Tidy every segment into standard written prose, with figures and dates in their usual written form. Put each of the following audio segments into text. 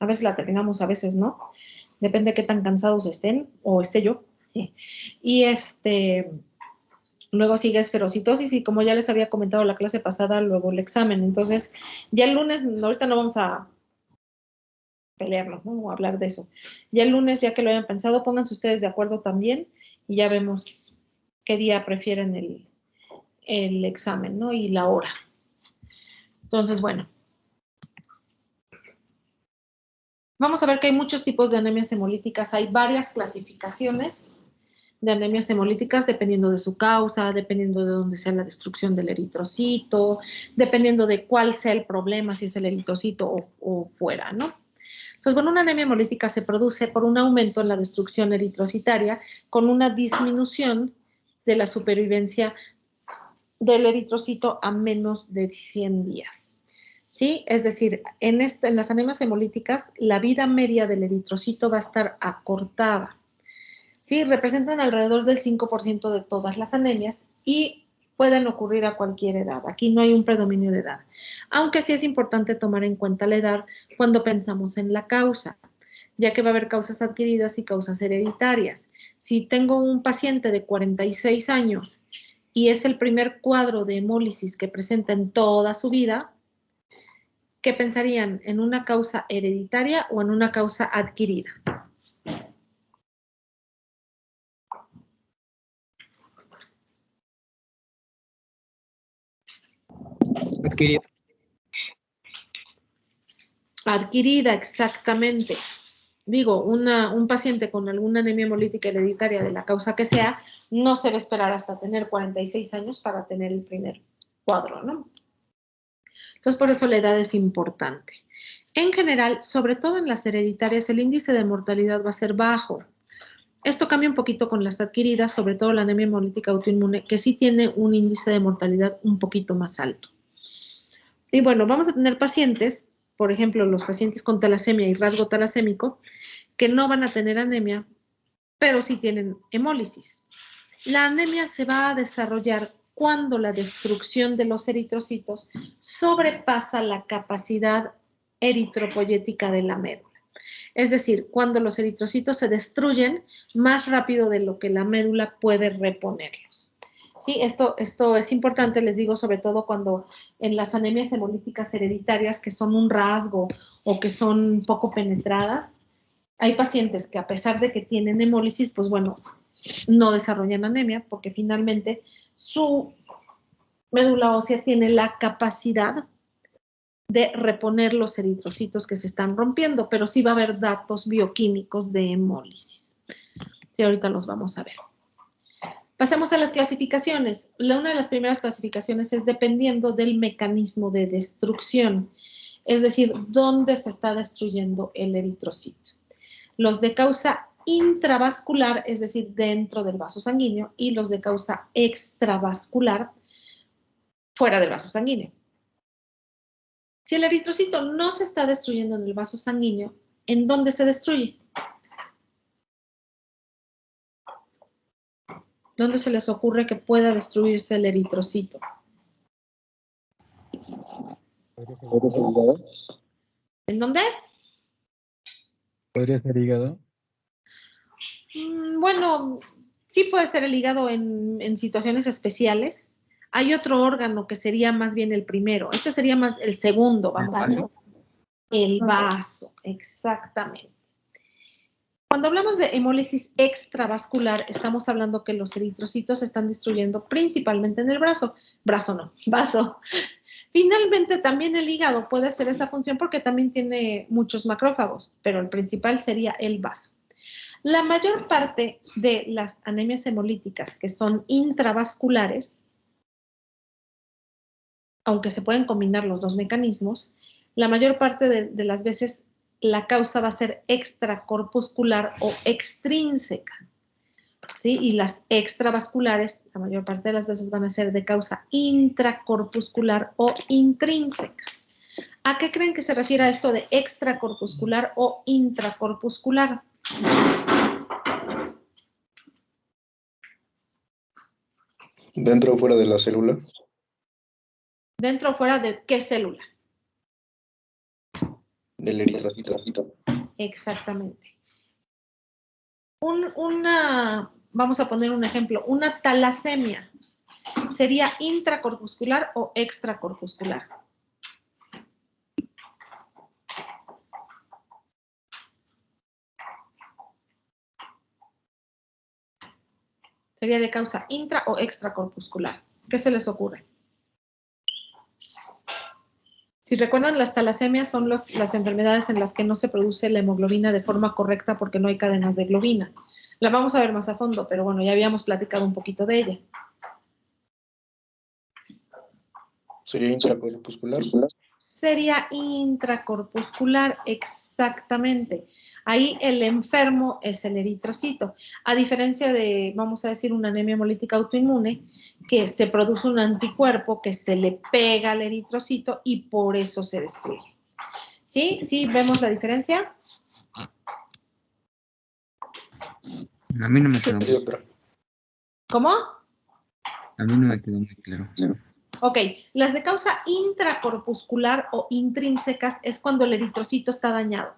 A veces la terminamos, a veces no. Depende de qué tan cansados estén o esté yo. Y luego sigue esferocitosis y como ya les había comentado la clase pasada, luego el examen. Entonces, ya el lunes, ahorita no vamos a pelearnos, ¿no? O hablar de eso. Ya el lunes, ya que lo hayan pensado, pónganse ustedes de acuerdo también y ya vemos qué día prefieren el examen, ¿no? Y la hora. Entonces, bueno. Vamos a ver que hay muchos tipos de anemias hemolíticas. Hay varias clasificaciones de anemias hemolíticas dependiendo de su causa, dependiendo de dónde sea la destrucción del eritrocito, dependiendo de cuál sea el problema, si es el eritrocito o fuera, ¿no? Entonces, bueno, una anemia hemolítica se produce por un aumento en la destrucción eritrocitaria con una disminución de la supervivencia del eritrocito a menos de 100 días. ¿Sí? Es decir, en las anemias hemolíticas, la vida media del eritrocito va a estar acortada. ¿Sí? Representan alrededor del 5% de todas las anemias y pueden ocurrir a cualquier edad. Aquí no hay un predominio de edad. Aunque sí es importante tomar en cuenta la edad cuando pensamos en la causa, ya que va a haber causas adquiridas y causas hereditarias. Si tengo un paciente de 46 años y es el primer cuadro de hemólisis que presenta en toda su vida, ¿qué pensarían? ¿En una causa hereditaria o en una causa adquirida? Adquirida. Adquirida, exactamente. Digo, un paciente con alguna anemia hemolítica hereditaria de la causa que sea, no se va a esperar hasta tener 46 años para tener el primer cuadro, ¿no? Entonces, por eso la edad es importante. En general, sobre todo en las hereditarias, el índice de mortalidad va a ser bajo. Esto cambia un poquito con las adquiridas, sobre todo la anemia hemolítica autoinmune, que sí tiene un índice de mortalidad un poquito más alto. Y bueno, vamos a tener pacientes, por ejemplo, los pacientes con talasemia y rasgo talasémico, que no van a tener anemia, pero sí tienen hemólisis. La anemia se va a desarrollar cuando la destrucción de los eritrocitos sobrepasa la capacidad eritropoyética de la médula. Es decir, cuando los eritrocitos se destruyen más rápido de lo que la médula puede reponerlos. Sí, esto es importante, les digo, sobre todo cuando en las anemias hemolíticas hereditarias que son un rasgo o que son poco penetradas, hay pacientes que a pesar de que tienen hemólisis, pues bueno, no desarrollan anemia porque finalmente su médula ósea tiene la capacidad de reponer los eritrocitos que se están rompiendo, pero sí va a haber datos bioquímicos de hemólisis. Sí, ahorita los vamos a ver. Pasemos a las clasificaciones. Una de las primeras clasificaciones es dependiendo del mecanismo de destrucción, es decir, dónde se está destruyendo el eritrocito. Los de causa intravascular, es decir, dentro del vaso sanguíneo, y los de causa extravascular, fuera del vaso sanguíneo. Si el eritrocito no se está destruyendo en el vaso sanguíneo, ¿en dónde se destruye? ¿Dónde se les ocurre que pueda destruirse el eritrocito? ¿En dónde? ¿Podría ser hígado? Bueno, sí puede ser el hígado en situaciones especiales. Hay otro órgano que sería más bien el primero. Este sería más el segundo, vamos a decir. El vaso, exactamente. Cuando hablamos de hemólisis extravascular, estamos hablando que los eritrocitos se están destruyendo principalmente en el brazo. Brazo no, vaso. Finalmente, también el hígado puede hacer esa función porque también tiene muchos macrófagos, pero el principal sería el vaso. La mayor parte de las anemias hemolíticas que son intravasculares, aunque se pueden combinar los dos mecanismos, la mayor parte de las veces la causa va a ser extracorpuscular o extrínseca, ¿sí? Y las extravasculares, la mayor parte de las veces van a ser de causa intracorpuscular o intrínseca. ¿A qué creen que se refiere esto de extracorpuscular o intracorpuscular? ¿Dentro o fuera de la célula? ¿Dentro o fuera de qué célula? Del eritrocito. Exactamente. Vamos a poner un ejemplo, una talasemia, ¿sería intracorpuscular o extracorpuscular? ¿Sería de causa intra o extracorpuscular? ¿Qué se les ocurre? Si recuerdan, las talasemias son las enfermedades en las que no se produce la hemoglobina de forma correcta porque no hay cadenas de globina. La vamos a ver más a fondo, pero bueno, ya habíamos platicado un poquito de ella. ¿Sería intracorpuscular? Sería intracorpuscular, exactamente. Ahí el enfermo es el eritrocito. A diferencia de, vamos a decir, una anemia hemolítica autoinmune, que se produce un anticuerpo que se le pega al eritrocito y por eso se destruye. ¿Sí? ¿Sí vemos la diferencia? A mí no me quedó Sí, muy claro. doctora. ¿Cómo? A mí no me quedó muy claro. Ok, las de causa intracorpuscular o intrínsecas es cuando el eritrocito está dañado.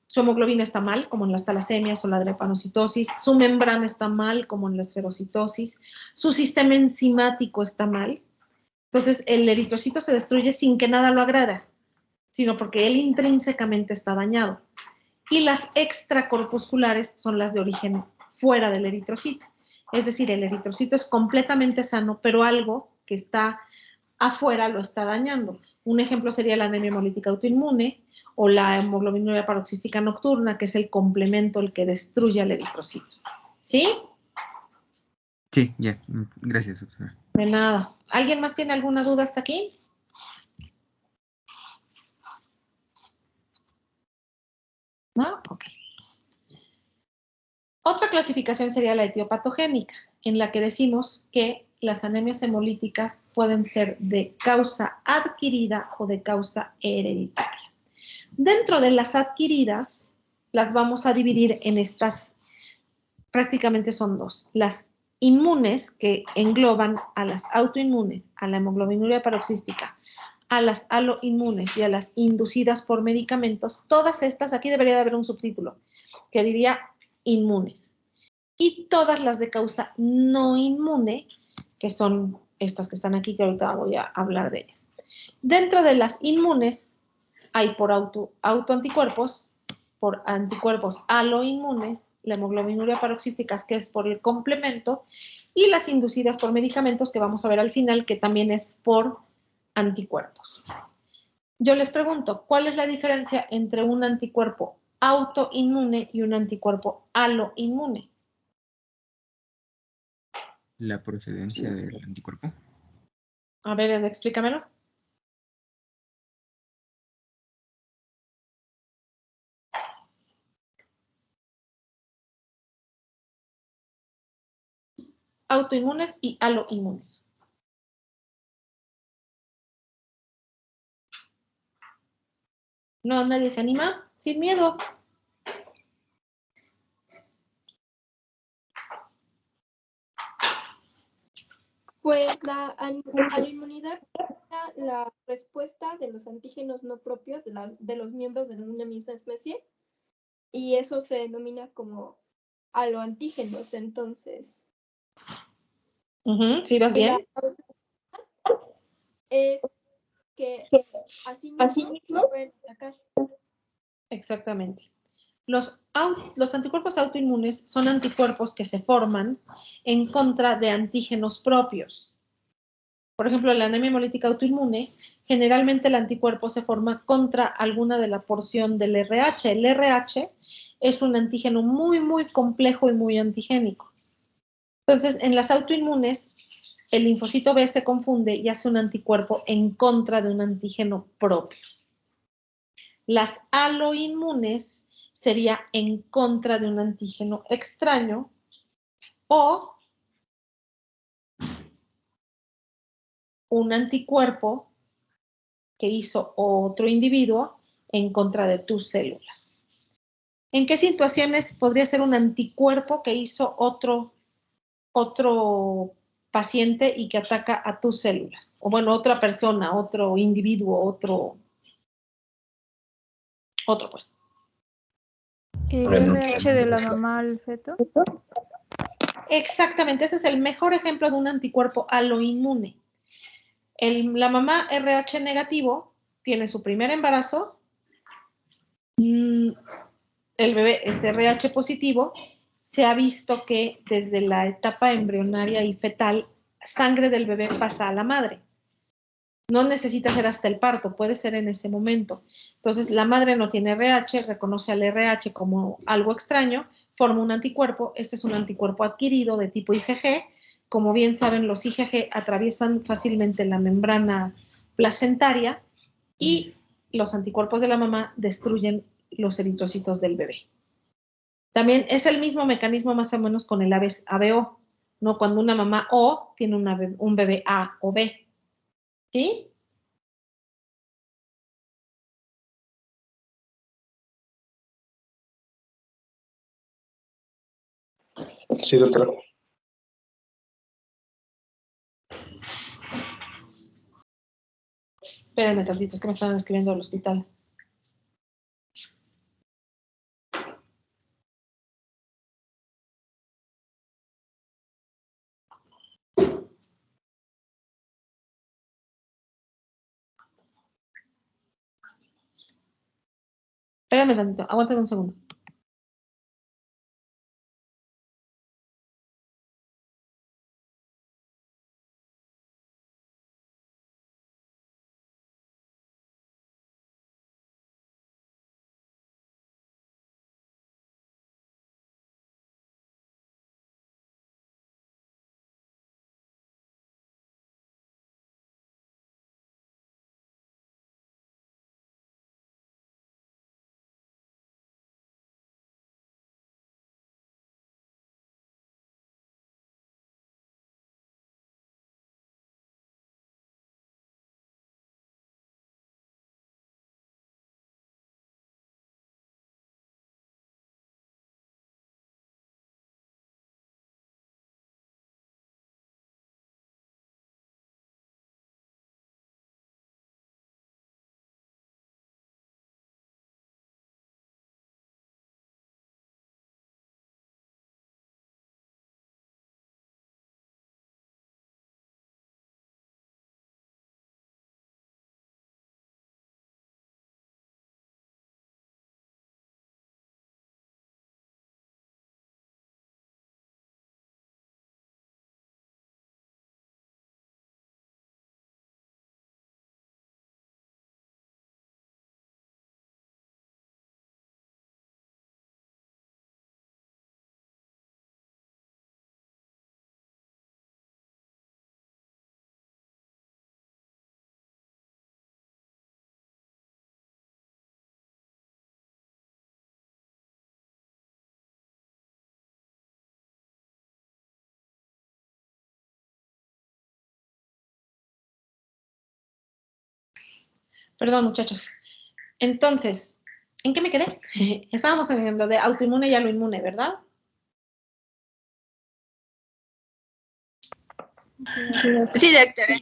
Su hemoglobina está mal, como en las talasemias o la drepanocitosis. Su membrana está mal, como en la esferocitosis. Su sistema enzimático está mal. Entonces, el eritrocito se destruye sin que nada lo agrada, sino porque él intrínsecamente está dañado. Y las extracorpusculares son las de origen fuera del eritrocito. Es decir, el eritrocito es completamente sano, pero algo que está afuera lo está dañando. Un ejemplo sería la anemia hemolítica autoinmune o la hemoglobinuria paroxística nocturna, que es el complemento, el que destruye al eritrocito. ¿Sí? Sí, ya. Gracias, doctora. De nada. ¿Alguien más tiene alguna duda hasta aquí? ¿No? Ok. Otra clasificación sería la etiopatogénica, en la que decimos que las anemias hemolíticas pueden ser de causa adquirida o de causa hereditaria. Dentro de las adquiridas, las vamos a dividir en estas, prácticamente son dos. Las inmunes, que engloban a las autoinmunes, a la hemoglobinuria paroxística, a las aloinmunes y a las inducidas por medicamentos. Todas estas, aquí debería de haber un subtítulo, que diría inmunes. Y todas las de causa no inmune, que son estas que están aquí, que ahorita voy a hablar de ellas. Dentro de las inmunes hay por autoanticuerpos, por anticuerpos aloinmunes, la hemoglobinuria paroxística, que es por el complemento, y las inducidas por medicamentos, que vamos a ver al final, que también es por anticuerpos. Yo les pregunto, ¿cuál es la diferencia entre un anticuerpo autoinmune y un anticuerpo aloinmune? La procedencia del anticuerpo. A ver, explícamelo. Autoinmunes y aloinmunes. No, nadie se anima. Sin miedo. Pues la autoinmunidad es la respuesta de los antígenos no propios de los miembros de una misma especie y eso se denomina como aloantígenos. Entonces, ¿Sí vas bien? Es que así mismo se pueden atacar. Exactamente. Los anticuerpos autoinmunes son anticuerpos que se forman en contra de antígenos propios. Por ejemplo, la anemia hemolítica autoinmune, generalmente el anticuerpo se forma contra alguna de la porción del RH. El RH es un antígeno muy, muy complejo y muy antigénico. Entonces, en las autoinmunes, el linfocito B se confunde y hace un anticuerpo en contra de un antígeno propio. Las aloinmunes sería en contra de un antígeno extraño o un anticuerpo que hizo otro individuo en contra de tus células. ¿En qué situaciones podría ser un anticuerpo que hizo otro paciente y que ataca a tus células? O bueno, otra persona, otro individuo, Otro, pues. ¿El Bueno, RH de la mamá al feto? Exactamente, ese es el mejor ejemplo de un anticuerpo aloinmune. La mamá RH negativo tiene su primer embarazo, el bebé es RH positivo, se ha visto que desde la etapa embrionaria y fetal, sangre del bebé pasa a la madre. No necesita ser hasta el parto, puede ser en ese momento. Entonces, la madre no tiene RH, reconoce al RH como algo extraño, forma un anticuerpo. Este es un anticuerpo adquirido de tipo IgG. Como bien saben, los IgG atraviesan fácilmente la membrana placentaria y los anticuerpos de la mamá destruyen los eritrocitos del bebé. También es el mismo mecanismo más o menos con el ABO, ¿no? Cuando una mamá O tiene un bebé A o B. ¿Sí? Sí, doctora. Espérenme tantito, es que me están escribiendo del hospital. Espérame tantito, aguántame un segundo. Perdón, muchachos. Entonces, ¿en qué me quedé? Estábamos en lo de autoinmune y aloinmune, ¿verdad? Sí, doctora.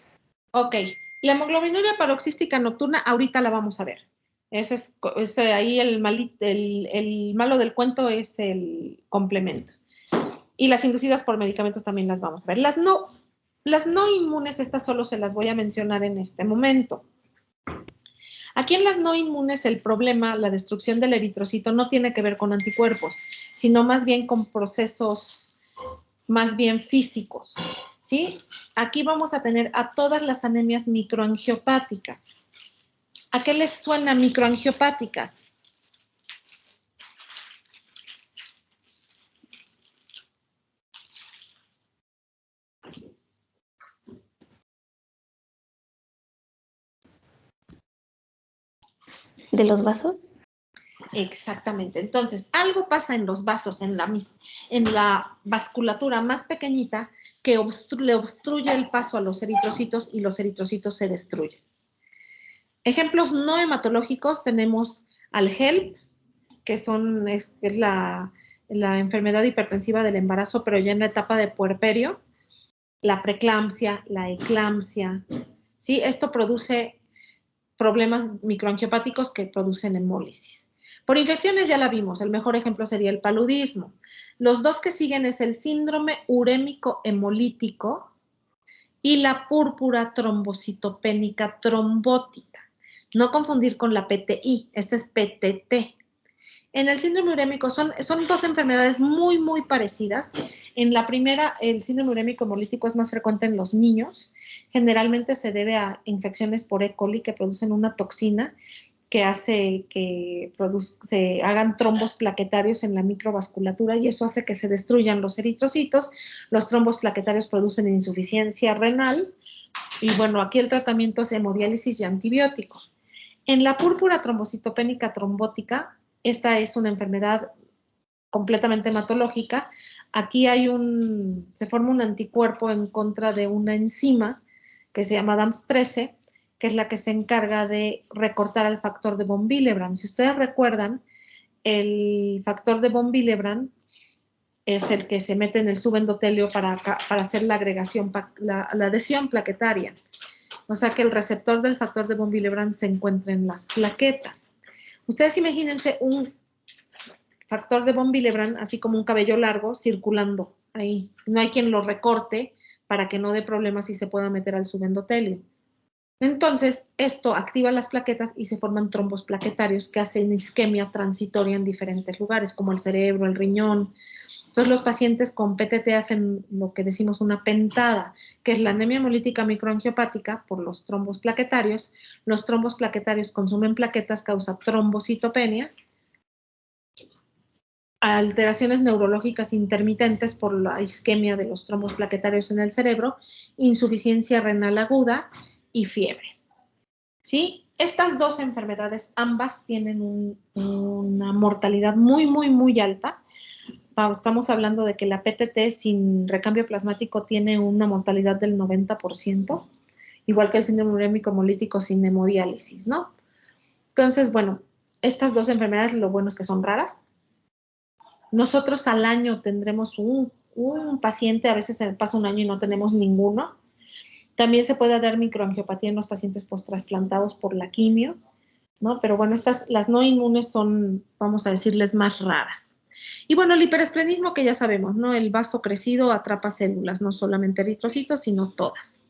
Ok. La hemoglobinuria paroxística nocturna, ahorita la vamos a ver. Ese es ahí el malo del cuento es el complemento. Y las inducidas por medicamentos también las vamos a ver. Las no inmunes, estas solo se las voy a mencionar en este momento. Aquí en las no inmunes el problema, la destrucción del eritrocito, no tiene que ver con anticuerpos, sino más bien con procesos más bien físicos, ¿sí? Aquí vamos a tener a todas las anemias microangiopáticas. ¿A qué les suena microangiopáticas? ¿De los vasos? Exactamente. Entonces, algo pasa en los vasos, en la vasculatura más pequeñita, que le obstruye el paso a los eritrocitos y los eritrocitos se destruyen. Ejemplos no hematológicos tenemos al HELP, que es la enfermedad hipertensiva del embarazo, pero ya en la etapa de puerperio, la preeclampsia, la eclampsia, ¿sí? Esto produce problemas microangiopáticos que producen hemólisis. Por infecciones ya la vimos, el mejor ejemplo sería el paludismo. Los dos que siguen es el síndrome urémico hemolítico y la púrpura trombocitopénica trombótica. No confundir con la PTI, esta es PTT. En el síndrome urémico son dos enfermedades muy, muy parecidas. En la primera, el síndrome urémico hemolítico es más frecuente en los niños. Generalmente se debe a infecciones por E. coli que producen una toxina que hace que se hagan trombos plaquetarios en la microvasculatura y eso hace que se destruyan los eritrocitos. Los trombos plaquetarios producen insuficiencia renal y bueno, aquí el tratamiento es hemodiálisis y antibióticos. En la púrpura trombocitopénica trombótica, esta es una enfermedad completamente hematológica. Aquí se forma un anticuerpo en contra de una enzima que se llama DAMPS13, que es la que se encarga de recortar al factor de von Willebrand. Si ustedes recuerdan, el factor de von Willebrand es el que se mete en el subendotelio para hacer la agregación, la adhesión plaquetaria. O sea que el receptor del factor de von Willebrand se encuentra en las plaquetas. Ustedes imagínense un factor de von Willebrand, así como un cabello largo, circulando ahí. No hay quien lo recorte para que no dé problemas y se pueda meter al subendotelio. Entonces, esto activa las plaquetas y se forman trombos plaquetarios que hacen isquemia transitoria en diferentes lugares, como el cerebro, el riñón. Entonces, los pacientes con PTT hacen lo que decimos una pentada, que es la anemia hemolítica microangiopática por los trombos plaquetarios. Los trombos plaquetarios consumen plaquetas, causa trombocitopenia, alteraciones neurológicas intermitentes por la isquemia de los trombos plaquetarios en el cerebro, insuficiencia renal aguda y fiebre. ¿Sí? Estas dos enfermedades, ambas tienen una mortalidad muy, muy, muy alta. Estamos hablando de que la PTT sin recambio plasmático tiene una mortalidad del 90%, igual que el síndrome urémico hemolítico sin hemodiálisis, ¿no? Entonces, bueno, estas dos enfermedades, lo bueno es que son raras. Nosotros al año tendremos un paciente, a veces se pasa un año y no tenemos ninguno. También se puede dar microangiopatía en los pacientes post-trasplantados por la quimio, ¿no? Pero bueno, las no inmunes son, vamos a decirles, más raras. Y bueno, el hiperesplenismo que ya sabemos, ¿no? El vaso crecido atrapa células, no solamente eritrocitos, sino todas.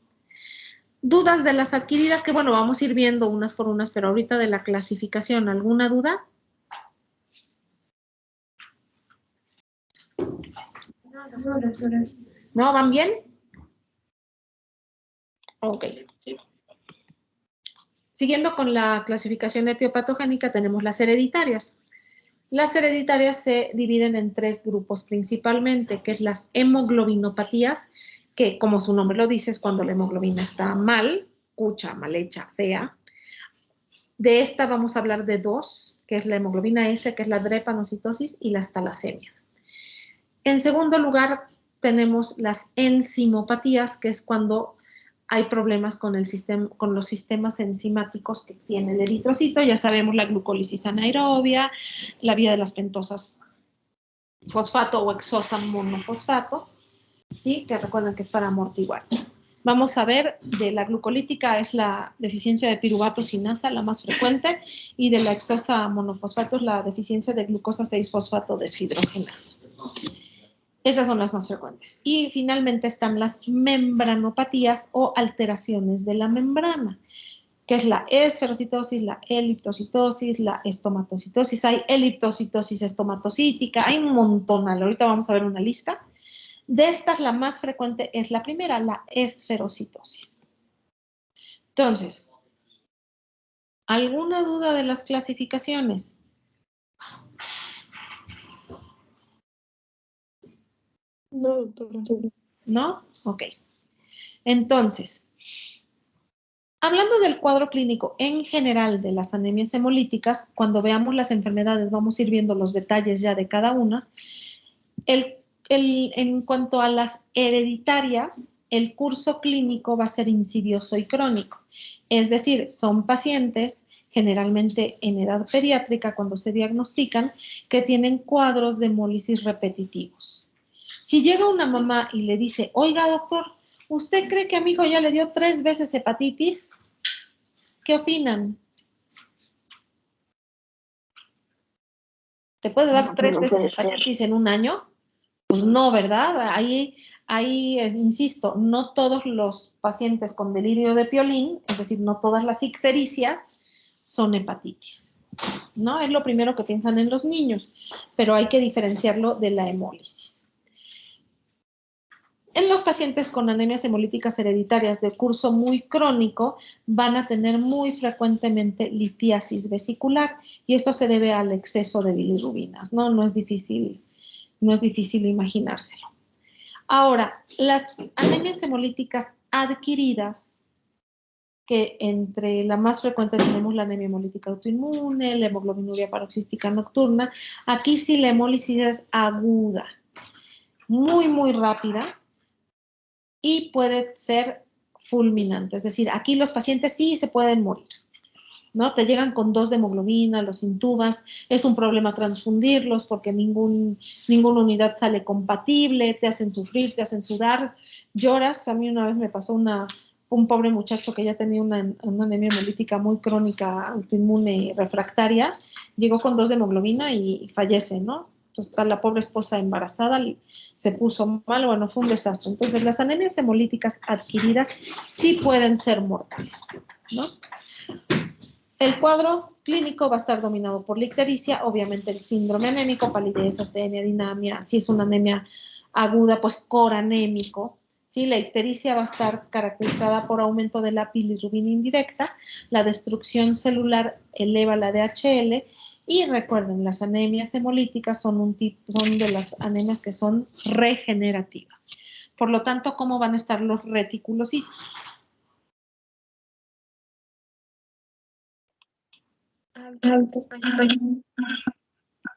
Dudas de las adquiridas, que bueno, vamos a ir viendo unas por unas, pero ahorita de la clasificación, ¿alguna duda? ¿No? ¿Van bien? Ok. Siguiendo con la clasificación etiopatogénica, tenemos las hereditarias. Las hereditarias se dividen en tres grupos principalmente, que es las hemoglobinopatías, que como su nombre lo dice, es cuando la hemoglobina está mal, cucha, mal hecha, fea. De esta vamos a hablar de dos, que es la hemoglobina S, que es la drepanocitosis, y las talasemias. En segundo lugar, tenemos las enzimopatías, que es cuando hay problemas con los sistemas enzimáticos que tiene el eritrocito. Ya sabemos la glucólisis anaerobia, la vía de las pentosas fosfato o hexosa monofosfato, ¿sí? Que recuerden que es para amortiguar. Vamos a ver, de la glucolítica es la deficiencia de piruvato sinasa, la más frecuente, y de la hexosa monofosfato es la deficiencia de glucosa 6-fosfato deshidrogenasa. Esas son las más frecuentes. Y finalmente están las membranopatías o alteraciones de la membrana, que es la esferocitosis, la eliptocitosis, la estomatocitosis. Hay eliptocitosis estomatocítica, hay un montón. Ahorita vamos a ver una lista. De estas, la más frecuente es la primera, la esferocitosis. Entonces, ¿alguna duda de las clasificaciones? No, doctora. ¿No? Ok. Entonces, hablando del cuadro clínico en general de las anemias hemolíticas, cuando veamos las enfermedades vamos a ir viendo los detalles ya de cada una. En cuanto a las hereditarias, el curso clínico va a ser insidioso y crónico. Es decir, son pacientes, generalmente en edad pediátrica, cuando se diagnostican, que tienen cuadros de hemólisis repetitivos. Si llega una mamá y le dice, oiga, doctor, ¿usted cree que a mi hijo ya le dio 3 veces hepatitis? ¿Qué opinan? ¿Te puede dar 3 veces hepatitis en un año? Pues no, ¿verdad? Ahí, insisto, no todos los pacientes con delirio de Piolín, es decir, no todas las ictericias son hepatitis, ¿no? Es lo primero que piensan en los niños, pero hay que diferenciarlo de la hemólisis. En los pacientes con anemias hemolíticas hereditarias de curso muy crónico van a tener muy frecuentemente litiasis vesicular y esto se debe al exceso de bilirrubinas, ¿no? No es difícil imaginárselo. Ahora, las anemias hemolíticas adquiridas, que entre la más frecuente tenemos la anemia hemolítica autoinmune, la hemoglobinuria paroxística nocturna, aquí sí la hemólisis es aguda, muy, muy rápida, y puede ser fulminante. Es decir, aquí los pacientes sí se pueden morir, ¿no? Te llegan con 2 de hemoglobina, los intubas, es un problema transfundirlos porque ninguna unidad sale compatible, te hacen sufrir, te hacen sudar, lloras. A mí una vez me pasó un pobre muchacho que ya tenía una anemia hemolítica muy crónica, autoinmune refractaria, llegó con 2 de hemoglobina y fallece, ¿no? Entonces, la pobre esposa embarazada se puso mal, bueno, fue un desastre. Entonces, las anemias hemolíticas adquiridas sí pueden ser mortales, ¿no? El cuadro clínico va a estar dominado por la ictericia, obviamente el síndrome anémico, palidez, astenia, dinamia. Si es una anemia aguda, pues coranémico. ¿Sí? La ictericia va a estar caracterizada por aumento de la bilirrubina indirecta, la destrucción celular eleva la DHL. Y recuerden, las anemias hemolíticas son de las anemias que son regenerativas. Por lo tanto, ¿cómo van a estar los reticulocitos?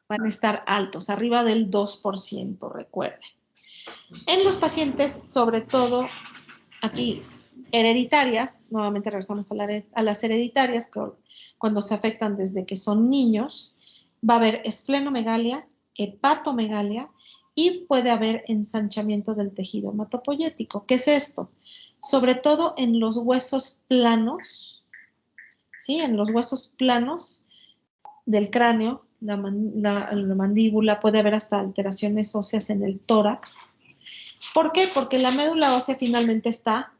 Van a estar altos, arriba del 2%, recuerden. En los pacientes, sobre todo aquí, hereditarias, nuevamente regresamos a las hereditarias, cuando se afectan desde que son niños, va a haber esplenomegalia, hepatomegalia y puede haber ensanchamiento del tejido hematopoyético. ¿Qué es esto? Sobre todo en los huesos planos, ¿sí? En los huesos planos del cráneo, la mandíbula, puede haber hasta alteraciones óseas en el tórax. ¿Por qué? Porque la médula ósea finalmente está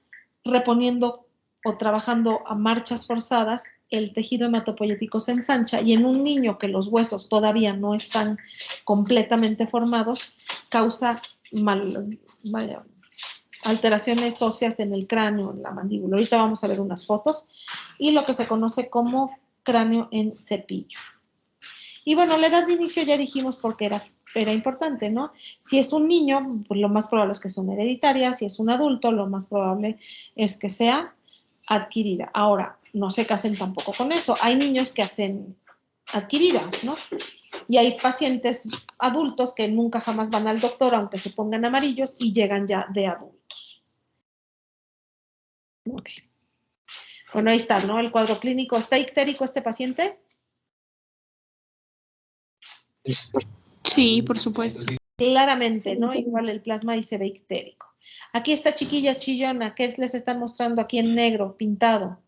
reponiendo o trabajando a marchas forzadas, el tejido hematopoyético se ensancha y en un niño que los huesos todavía no están completamente formados, causa alteraciones óseas en el cráneo, en la mandíbula. Ahorita vamos a ver unas fotos y lo que se conoce como cráneo en cepillo. Y bueno, la edad de inicio ya dijimos porque era importante, ¿no? Si es un niño, pues lo más probable es que son hereditarias. Si es un adulto, lo más probable es que sea adquirida. Ahora, no se casen tampoco con eso. Hay niños que hacen adquiridas, ¿no? Y hay pacientes adultos que nunca jamás van al doctor, aunque se pongan amarillos, y llegan ya de adultos. Ok. Bueno, ahí está, ¿no? El cuadro clínico. ¿Está ictérico este paciente? Sí, por supuesto. Claramente, ¿no? Igual el plasma y se ve ictérico. Aquí esta chiquilla chillona, ¿qué les están mostrando aquí en negro, pintado?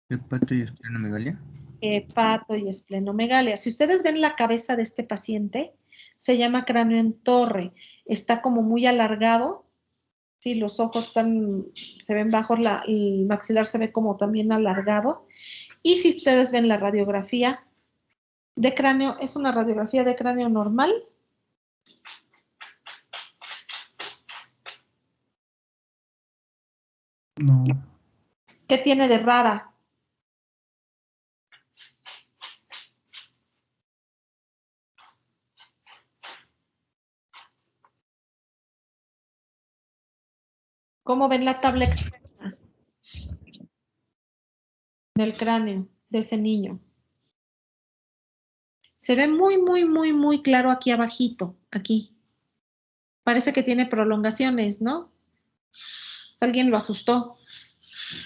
Hepato y esplenomegalia. Hepato y esplenomegalia. Si ustedes ven la cabeza de este paciente, se llama cráneo en torre. Está como muy alargado. Sí, los ojos se ven bajos, el maxilar se ve como también alargado. Y si ustedes ven la radiografía de cráneo, es una radiografía de cráneo normal. No. ¿Qué tiene de rara? ¿Cómo ven la tabla externa del cráneo de ese niño? Se ve muy, muy, muy, muy claro aquí abajito, aquí. Parece que tiene prolongaciones, ¿no? Alguien lo asustó.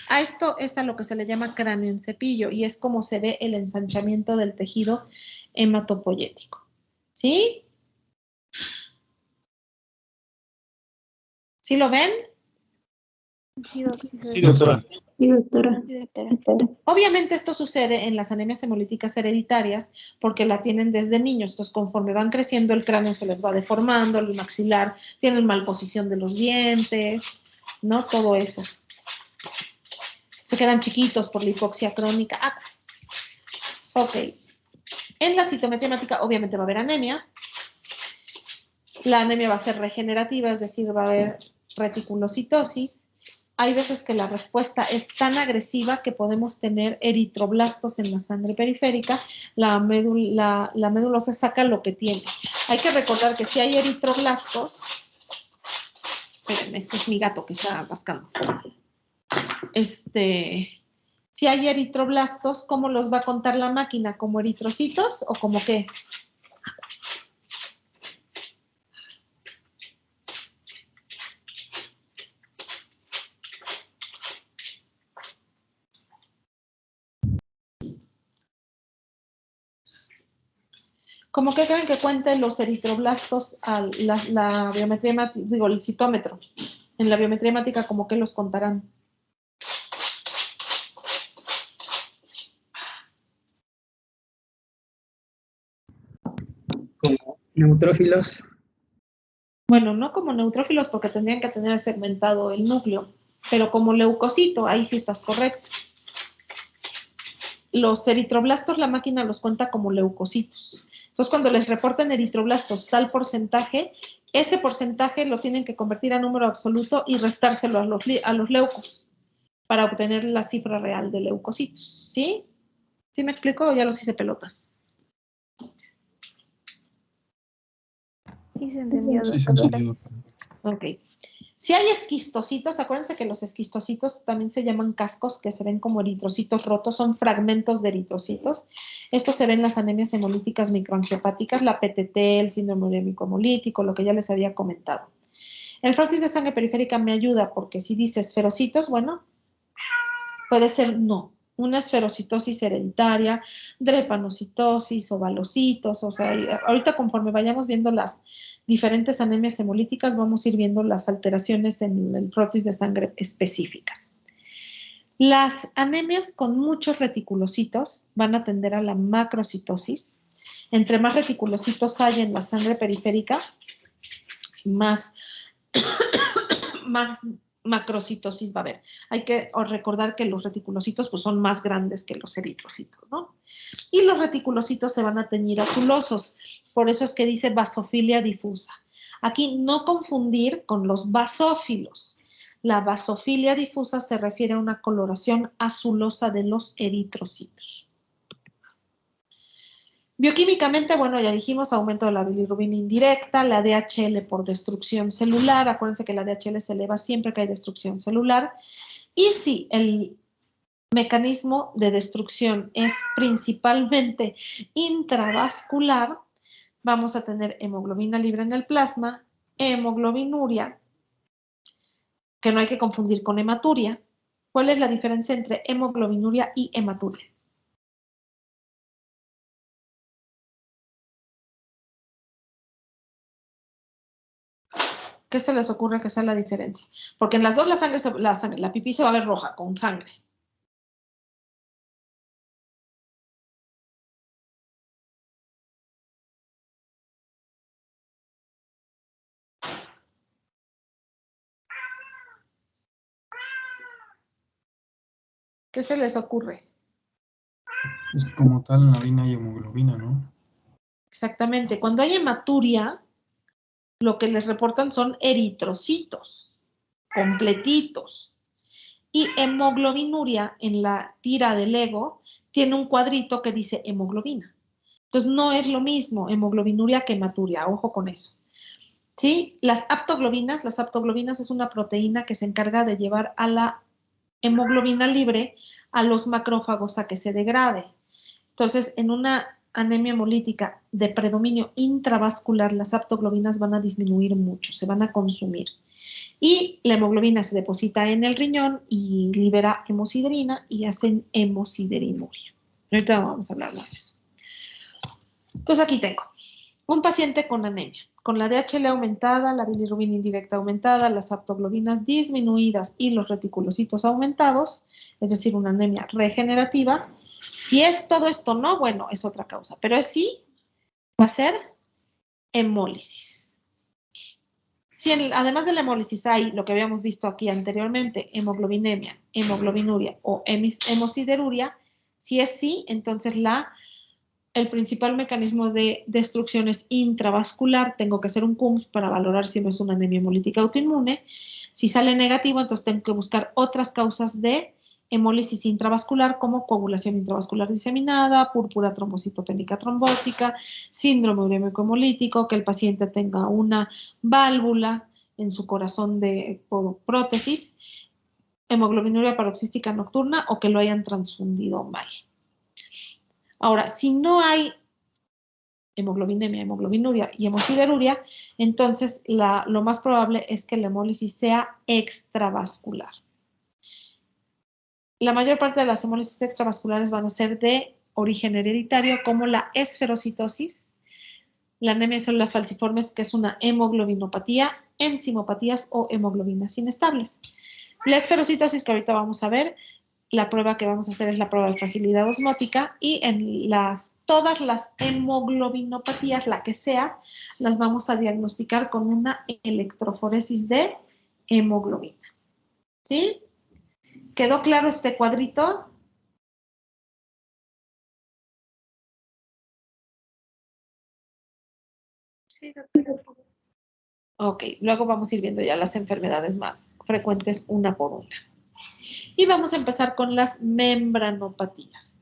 A esto es a lo que se le llama cráneo en cepillo y es como se ve el ensanchamiento del tejido hematopoyético. ¿Sí? ¿Sí lo ven? Sí, doc, sí se Sí, ve. doctora. Sí, doctora. Obviamente esto sucede en las anemias hemolíticas hereditarias porque la tienen desde niños. Entonces, conforme van creciendo, el cráneo se les va deformando, el maxilar, tienen malposición de los dientes, ¿no? Todo eso. Se quedan chiquitos por la hipoxia crónica. Ok. En la citometría hemática, obviamente va a haber anemia. La anemia va a ser regenerativa, es decir, va a haber reticulocitosis. Hay veces que la respuesta es tan agresiva que podemos tener eritroblastos en la sangre periférica. La médula ósea saca lo que tiene. Hay que recordar que si hay eritroblastos, espérenme, es que es mi gato que está rascando. Si hay eritroblastos, ¿cómo los va a contar la máquina? ¿Como eritrocitos o como qué? ¿Cómo que creen que cuenten los eritroblastos a la biometría hemática, digo, el citómetro? En la biometría hemática, ¿cómo que los contarán? Como neutrófilos. Bueno, no como neutrófilos porque tendrían que tener segmentado el núcleo, pero como leucocito, ahí sí estás correcto. Los eritroblastos la máquina los cuenta como leucocitos. Entonces, cuando les reportan eritroblastos tal porcentaje, ese porcentaje lo tienen que convertir a número absoluto y restárselo a los leucos para obtener la cifra real de leucocitos. ¿Sí? ¿Sí me explico o ya los hice pelotas? Sí, se entendió, Sí, se doctora. entendió. Ok. Si hay esquistocitos, acuérdense que los esquistocitos también se llaman cascos, que se ven como eritrocitos rotos, son fragmentos de eritrocitos. Esto se ve en las anemias hemolíticas microangiopáticas, la PTT, el síndrome urémico hemolítico, lo que ya les había comentado. El frotis de sangre periférica me ayuda porque si dice esferocitos, bueno, puede ser no. Una esferocitosis hereditaria, drepanocitosis, ovalocitos, o sea, ahorita conforme vayamos viendo las diferentes anemias hemolíticas, vamos a ir viendo las alteraciones en el frotis de sangre específicas. Las anemias con muchos reticulocitos van a tender a la macrocitosis. Entre más reticulocitos hay en la sangre periférica, más macrocitosis va a haber. Hay que recordar que los reticulocitos pues, son más grandes que los eritrocitos, ¿no? Y los reticulocitos se van a teñir azulosos. Por eso es que dice basofilia difusa. Aquí no confundir con los basófilos. La basofilia difusa se refiere a una coloración azulosa de los eritrocitos. Bioquímicamente, bueno, ya dijimos, aumento de la bilirrubina indirecta, la DHL por destrucción celular. Acuérdense que la DHL se eleva siempre que hay destrucción celular. Y si el mecanismo de destrucción es principalmente intravascular, vamos a tener hemoglobina libre en el plasma, hemoglobinuria, que no hay que confundir con hematuria. ¿Cuál es la diferencia entre hemoglobinuria y hematuria? ¿Qué se les ocurre que sea la diferencia? Porque en las dos la pipí se va a ver roja, con sangre. ¿Qué se les ocurre? Pues como tal, en la orina hay hemoglobina, ¿no? Exactamente. Cuando hay hematuria, lo que les reportan son eritrocitos, completitos. Y hemoglobinuria, en la tira del ego, tiene un cuadrito que dice hemoglobina. Entonces, no es lo mismo hemoglobinuria que hematuria, ojo con eso. ¿Sí? Las aptoglobinas es una proteína que se encarga de llevar a la hemoglobina libre a los macrófagos a que se degrade. Entonces, en una anemia hemolítica de predominio intravascular, las aptoglobinas van a disminuir mucho, se van a consumir. Y la hemoglobina se deposita en el riñón y libera hemosiderina y hacen hemosideриnuria. Ahorita vamos a hablar más de eso. Entonces, aquí tengo un paciente con anemia, con la DHL aumentada, la bilirrubina indirecta aumentada, las aptoglobinas disminuidas y los reticulocitos aumentados. es decir, una anemia regenerativa. Si es todo esto no, bueno, es otra causa, pero es sí, va a ser hemólisis. Si además de la hemólisis hay lo que habíamos visto aquí anteriormente, hemoglobinemia, hemoglobinuria o hemosideruria, si es sí, entonces el principal mecanismo de destrucción es intravascular. Tengo que hacer un CUMS para valorar si no es una anemia hemolítica autoinmune. Si sale negativo, entonces tengo que buscar otras causas de hemólisis intravascular como coagulación intravascular diseminada, púrpura trombocitopénica trombótica, síndrome urémico hemolítico, que el paciente tenga una válvula en su corazón por prótesis, hemoglobinuria paroxística nocturna o que lo hayan transfundido mal. Ahora, si no hay hemoglobinemia, hemoglobinuria y hemosideruria, entonces lo más probable es que la hemólisis sea extravascular. La mayor parte de las hemólisis extravasculares van a ser de origen hereditario, como la esferocitosis, la anemia de células falciformes, que es una hemoglobinopatía, enzimopatías o hemoglobinas inestables. La esferocitosis, que ahorita vamos a ver, la prueba que vamos a hacer es la prueba de fragilidad osmótica, y en todas las hemoglobinopatías, la que sea, las vamos a diagnosticar con una electroforesis de hemoglobina. ¿Sí? ¿Quedó claro este cuadrito? Sí, doctora. Ok, luego vamos a ir viendo ya las enfermedades más frecuentes una por una. Y vamos a empezar con las membranopatías.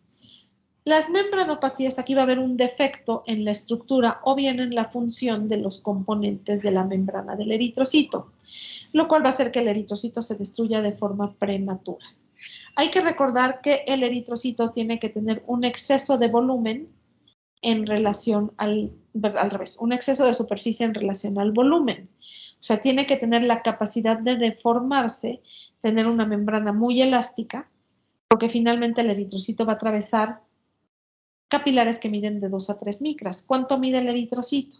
Las membranopatías, aquí va a haber un defecto en la estructura o bien en la función de los componentes de la membrana del eritrocito, lo cual va a hacer que el eritrocito se destruya de forma prematura. Hay que recordar que el eritrocito tiene que tener un exceso de volumen en relación al revés, un exceso de superficie en relación al volumen. O sea, tiene que tener la capacidad de deformarse, tener una membrana muy elástica, porque finalmente el eritrocito va a atravesar capilares que miden de 2 a 3 micras. ¿Cuánto mide el eritrocito?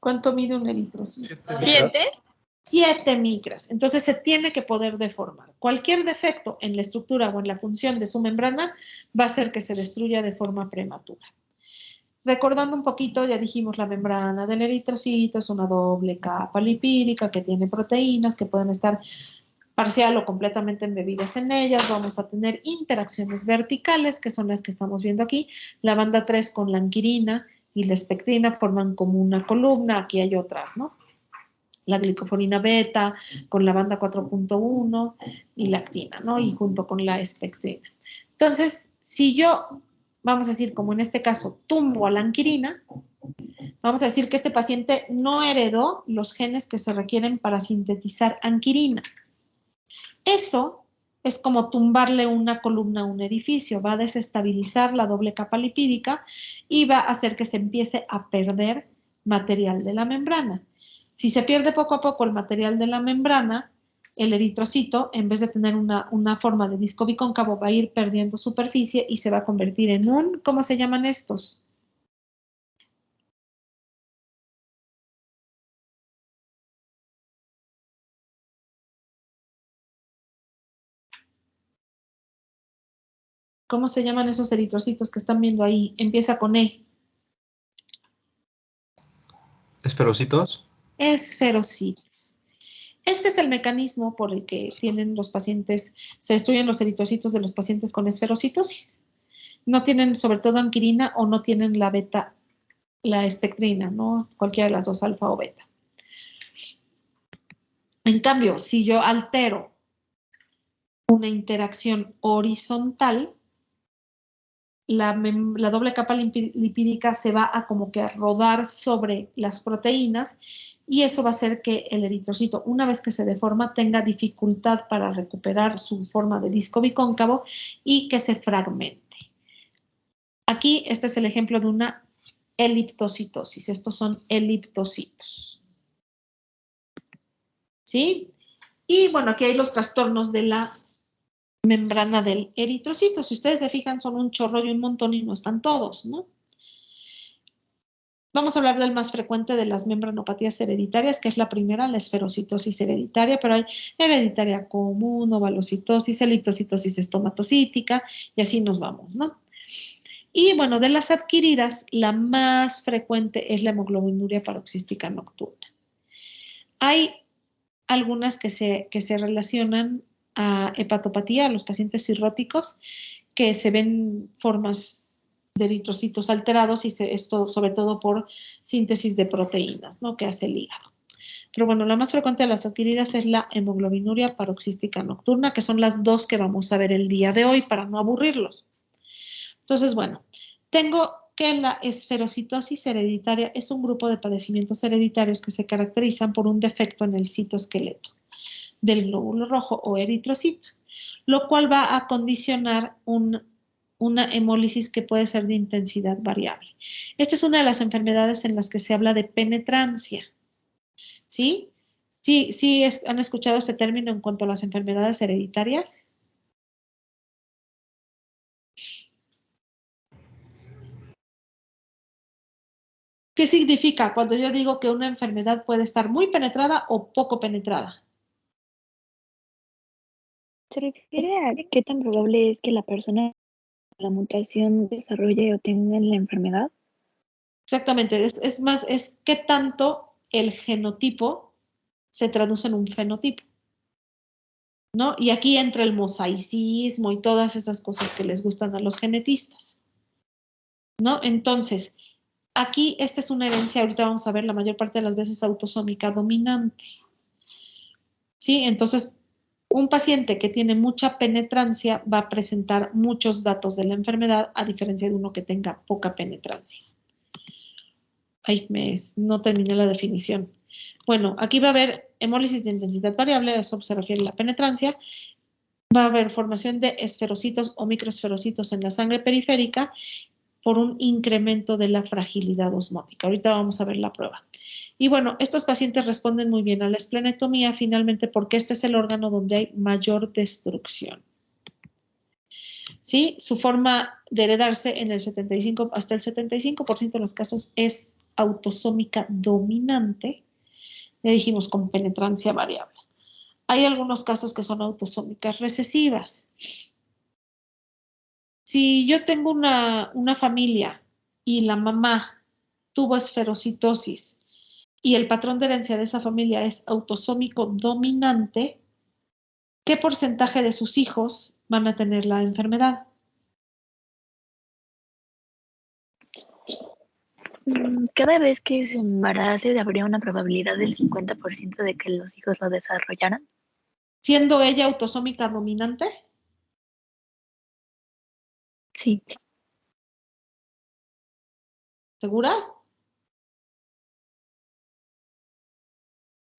¿Cuánto mide un eritrocito? 7. 7 micras. Entonces se tiene que poder deformar. Cualquier defecto en la estructura o en la función de su membrana va a hacer que se destruya de forma prematura. Recordando un poquito, ya dijimos, la membrana del eritrocito es una doble capa lipídica que tiene proteínas que pueden estar parcial o completamente embebidas en ellas. Vamos a tener interacciones verticales, que son las que estamos viendo aquí. La banda 3 con la anquirina y la espectrina forman como una columna. Aquí hay otras, ¿no? La glicofonina beta con la banda 4.1 y la actina, ¿no? Y junto con la espectrina. Entonces, si yo, vamos a decir, como en este caso, tumbo a la anquirina, vamos a decir que este paciente no heredó los genes que se requieren para sintetizar anquirina. Eso es como tumbarle una columna a un edificio, va a desestabilizar la doble capa lipídica y va a hacer que se empiece a perder material de la membrana. Si se pierde poco a poco el material de la membrana, el eritrocito, en vez de tener una forma de disco bicóncavo, va a ir perdiendo superficie y se va a convertir en un, ¿cómo se llaman estos? ¿Cómo se llaman esos eritrocitos que están viendo ahí? Empieza con E. ¿Esferocitos? Esferocitos. Este es el mecanismo por el que tienen los pacientes, se destruyen los eritrocitos de los pacientes con esferocitosis. No tienen sobre todo anquirina o no tienen la beta, la espectrina, ¿no? Cualquiera de las dos, alfa o beta. En cambio, si yo altero una interacción horizontal, la doble capa lipídica se va a como que a rodar sobre las proteínas y eso va a hacer que el eritrocito, una vez que se deforma, tenga dificultad para recuperar su forma de disco bicóncavo y que se fragmente. Aquí este es el ejemplo de una eliptocitosis. Estos son eliptocitos. ¿Sí? Y bueno, aquí hay los trastornos de la membrana del eritrocito. Si ustedes se fijan, son un chorro y un montón y no están todos, ¿no? Vamos a hablar del más frecuente de las membranopatías hereditarias, que es la primera, la esferocitosis hereditaria, pero hay hereditaria común, ovalocitosis, elictocitosis estomatocítica, y así nos vamos, ¿no? Y bueno, de las adquiridas, la más frecuente es la hemoglobinuria paroxística nocturna. Hay algunas que se relacionan a hepatopatía, a los pacientes cirróticos, que se ven formas de eritrocitos alterados y esto sobre todo por síntesis de proteínas, ¿no? Que hace el hígado. Pero bueno, la más frecuente de las adquiridas es la hemoglobinuria paroxística nocturna, que son las dos que vamos a ver el día de hoy para no aburrirlos. Entonces, bueno, tengo que la esferocitosis hereditaria es un grupo de padecimientos hereditarios que se caracterizan por un defecto en el citoesqueleto del glóbulo rojo o eritrocito, lo cual va a condicionar una hemólisis que puede ser de intensidad variable. Esta es una de las enfermedades en las que se habla de penetrancia, ¿sí? Sí, ¿han escuchado ese término en cuanto a las enfermedades hereditarias? ¿Qué significa cuando yo digo que una enfermedad puede estar muy penetrada o poco penetrada? ¿Se refiere a qué tan probable es que la persona con la mutación desarrolle o tenga la enfermedad? Exactamente, es más, es qué tanto el genotipo se traduce en un fenotipo, ¿no? Y aquí entra el mosaicismo y todas esas cosas que les gustan a los genetistas, ¿no? Entonces, aquí esta es una herencia, ahorita vamos a ver la mayor parte de las veces autosómica dominante, ¿sí? Entonces, un paciente que tiene mucha penetrancia va a presentar muchos datos de la enfermedad, a diferencia de uno que tenga poca penetrancia. Ay, no terminé la definición. Bueno, aquí va a haber hemólisis de intensidad variable, a eso se refiere la penetrancia. Va a haber formación de esferocitos o microesferocitos en la sangre periférica por un incremento de la fragilidad osmótica. Ahorita vamos a ver la prueba. Y bueno, estos pacientes responden muy bien a la esplenectomía finalmente porque este es el órgano donde hay mayor destrucción. ¿Sí? Su forma de heredarse en el 75, hasta el 75% de los casos es autosómica dominante, ya dijimos con penetrancia variable. Hay algunos casos que son autosómicas recesivas. Si yo tengo una familia y la mamá tuvo esferocitosis y el patrón de herencia de esa familia es autosómico dominante, ¿qué porcentaje de sus hijos van a tener la enfermedad? Cada vez que se embarace, ¿habría una probabilidad del 50% de que los hijos lo desarrollaran? Siendo ella autosómica dominante, Sí. ¿segura?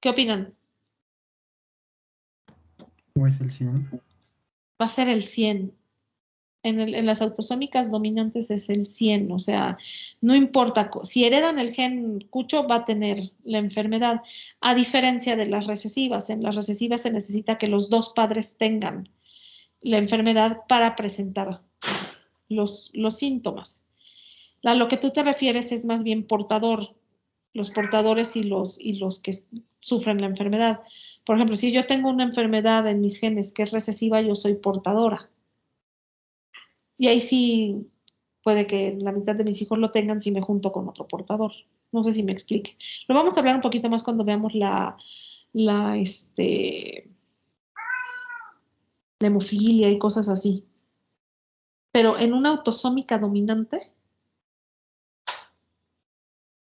¿Qué opinan? ¿O es el 100? Va a ser el 100. En las autosómicas dominantes es el 100, o sea, no importa, si heredan el gen cucho va a tener la enfermedad, a diferencia de las recesivas. En las recesivas se necesita que los dos padres tengan la enfermedad para presentar los síntomas. A lo que tú te refieres es más bien portador, los portadores y los que sufren la enfermedad. Por ejemplo, si yo tengo una enfermedad en mis genes que es recesiva, yo soy portadora. Y ahí sí puede que la mitad de mis hijos lo tengan si me junto con otro portador. No sé si me explique. Lo vamos a hablar un poquito más cuando veamos la hemofilia y cosas así. Pero en una autosómica dominante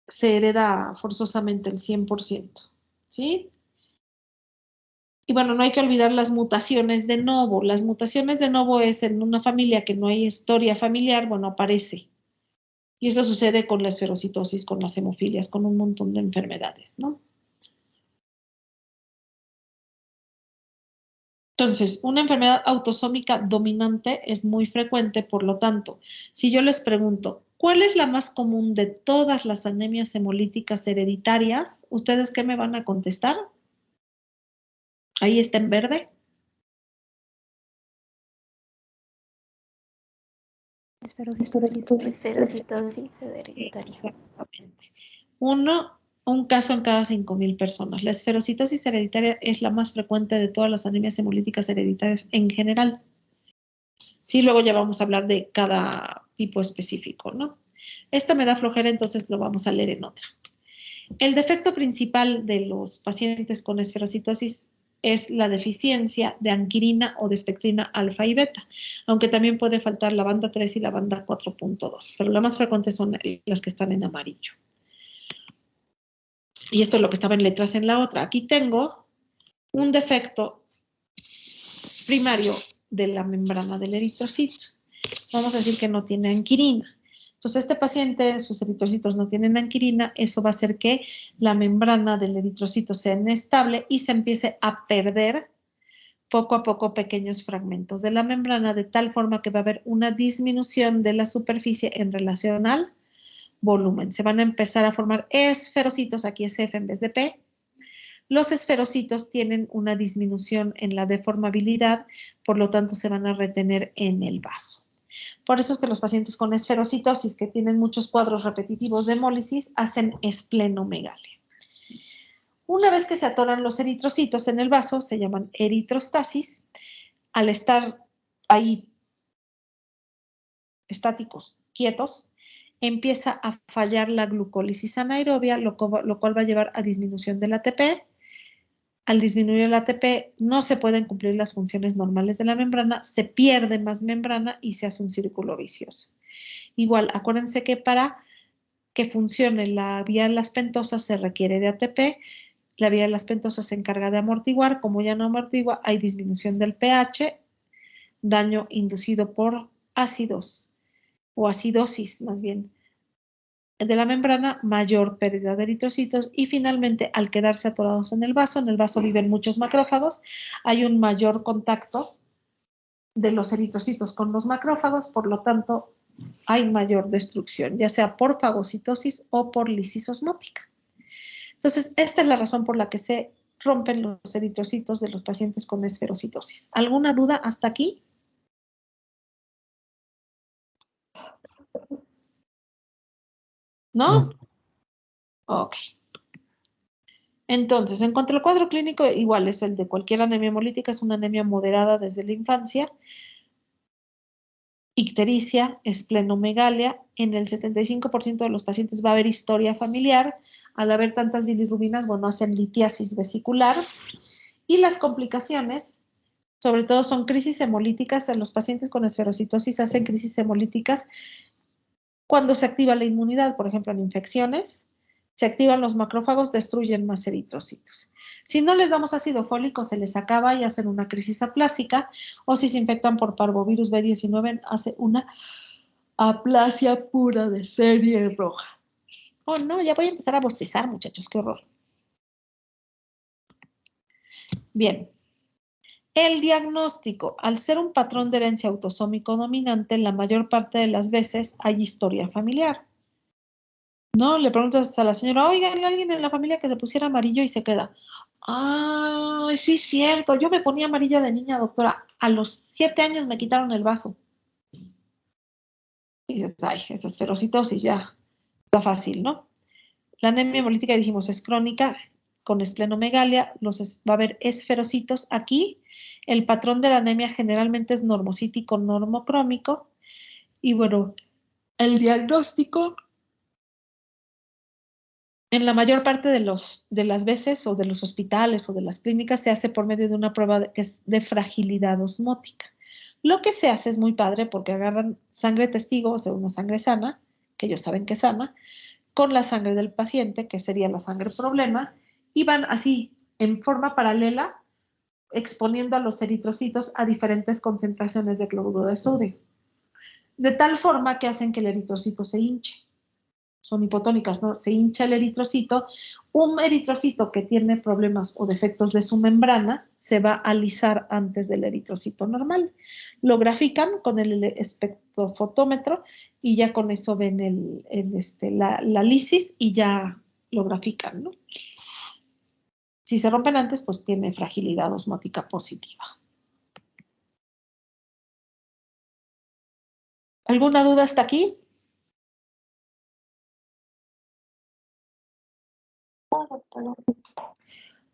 se hereda forzosamente el 100%, ¿sí? Y bueno, no hay que olvidar las mutaciones de novo. Las mutaciones de novo es en una familia que no hay historia familiar, bueno, aparece. Y eso sucede con la esferocitosis, con las hemofilias, con un montón de enfermedades, ¿no? Entonces, una enfermedad autosómica dominante es muy frecuente, por lo tanto, si yo les pregunto, ¿cuál es la más común de todas las anemias hemolíticas hereditarias? ¿Ustedes qué me van a contestar? Ahí está en verde. Esferocitosis hereditaria. Exactamente. Un caso en cada 5.000 personas. La esferocitosis hereditaria es la más frecuente de todas las anemias hemolíticas hereditarias en general. Sí, luego ya vamos a hablar de cada tipo específico, ¿no? Esta me da flojera, entonces lo vamos a leer en otra. El defecto principal de los pacientes con esferocitosis es la deficiencia de anquirina o de espectrina alfa y beta, aunque también puede faltar la banda 3 y la banda 4.2, pero las más frecuentes son las que están en amarillo. Y esto es lo que estaba en letras en la otra. Aquí tengo un defecto primario de la membrana del eritrocito. Vamos a decir que no tiene anquirina. Entonces, este paciente, sus eritrocitos no tienen anquirina, eso va a hacer que la membrana del eritrocito sea inestable y se empiece a perder poco a poco pequeños fragmentos de la membrana, de tal forma que va a haber una disminución de la superficie en relación al volumen. Se van a empezar a formar esferocitos, aquí es F en vez de P. Los esferocitos tienen una disminución en la deformabilidad, por lo tanto se van a retener en el vaso. Por eso es que los pacientes con esferocitosis que tienen muchos cuadros repetitivos de hemólisis hacen esplenomegalia. Una vez que se atoran los eritrocitos en el vaso, se llaman eritrostasis. Al estar ahí estáticos, quietos, empieza a fallar la glucólisis anaerobia, lo cual va a llevar a disminución del ATP. Al disminuir el ATP, no se pueden cumplir las funciones normales de la membrana, se pierde más membrana y se hace un círculo vicioso. Igual, acuérdense que para que funcione la vía de las pentosas se requiere de ATP. La vía de las pentosas se encarga de amortiguar. Como ya no amortigua, hay disminución del pH, daño inducido por ácidos o acidosis más bien de la membrana, mayor pérdida de eritrocitos y finalmente al quedarse atorados en el vaso viven muchos macrófagos, hay un mayor contacto de los eritrocitos con los macrófagos, por lo tanto hay mayor destrucción, ya sea por fagocitosis o por lisis osmótica. Entonces, esta es la razón por la que se rompen los eritrocitos de los pacientes con esferocitosis. ¿Alguna duda hasta aquí? ¿No? Ok. Entonces, en cuanto al cuadro clínico, igual es el de cualquier anemia hemolítica, es una anemia moderada desde la infancia, ictericia, esplenomegalia. En el 75% de los pacientes va a haber historia familiar. Al haber tantas bilirrubinas, bueno, hacen litiasis vesicular. Y las complicaciones, sobre todo, son crisis hemolíticas. En los pacientes con esferocitosis hacen crisis hemolíticas cuando se activa la inmunidad, por ejemplo, en infecciones. Se activan los macrófagos, destruyen más eritrocitos. Si no les damos ácido fólico, se les acaba y hacen una crisis aplásica, o si se infectan por parvovirus B19, hace una aplasia pura de serie roja. Oh, no, ya voy a empezar a bostezar, muchachos, qué horror. Bien. El diagnóstico, al ser un patrón de herencia autosómico dominante, la mayor parte de las veces hay historia familiar. ¿No? Le preguntas a la señora, oigan, alguien en la familia que se pusiera amarillo y se queda. Ah, sí, cierto. Yo me ponía amarilla de niña, doctora. A los 7 años me quitaron el vaso. Y dices, ay, esa esferocitosis ya está fácil, ¿no? La anemia hemolítica, dijimos, es crónica con esplenomegalia. Va a haber esferocitos aquí. El patrón de la anemia generalmente es normocítico, normocrómico. Y bueno, el diagnóstico en la mayor parte de las veces o de los hospitales o de las clínicas se hace por medio de una prueba que es de fragilidad osmótica. Lo que se hace es muy padre porque agarran sangre testigo, o sea, una sangre sana, que ellos saben que es sana, con la sangre del paciente, que sería la sangre problema, y van así en forma paralela exponiendo a los eritrocitos a diferentes concentraciones de cloruro de sodio, de tal forma que hacen que el eritrocito se hinche. Son hipotónicas, ¿no? Se hincha el eritrocito. Un eritrocito que tiene problemas o defectos de su membrana se va a alisar antes del eritrocito normal. Lo grafican con el espectrofotómetro y ya con eso ven la lisis y ya lo grafican, ¿no? Si se rompen antes, pues tiene fragilidad osmótica positiva. ¿Alguna duda hasta aquí?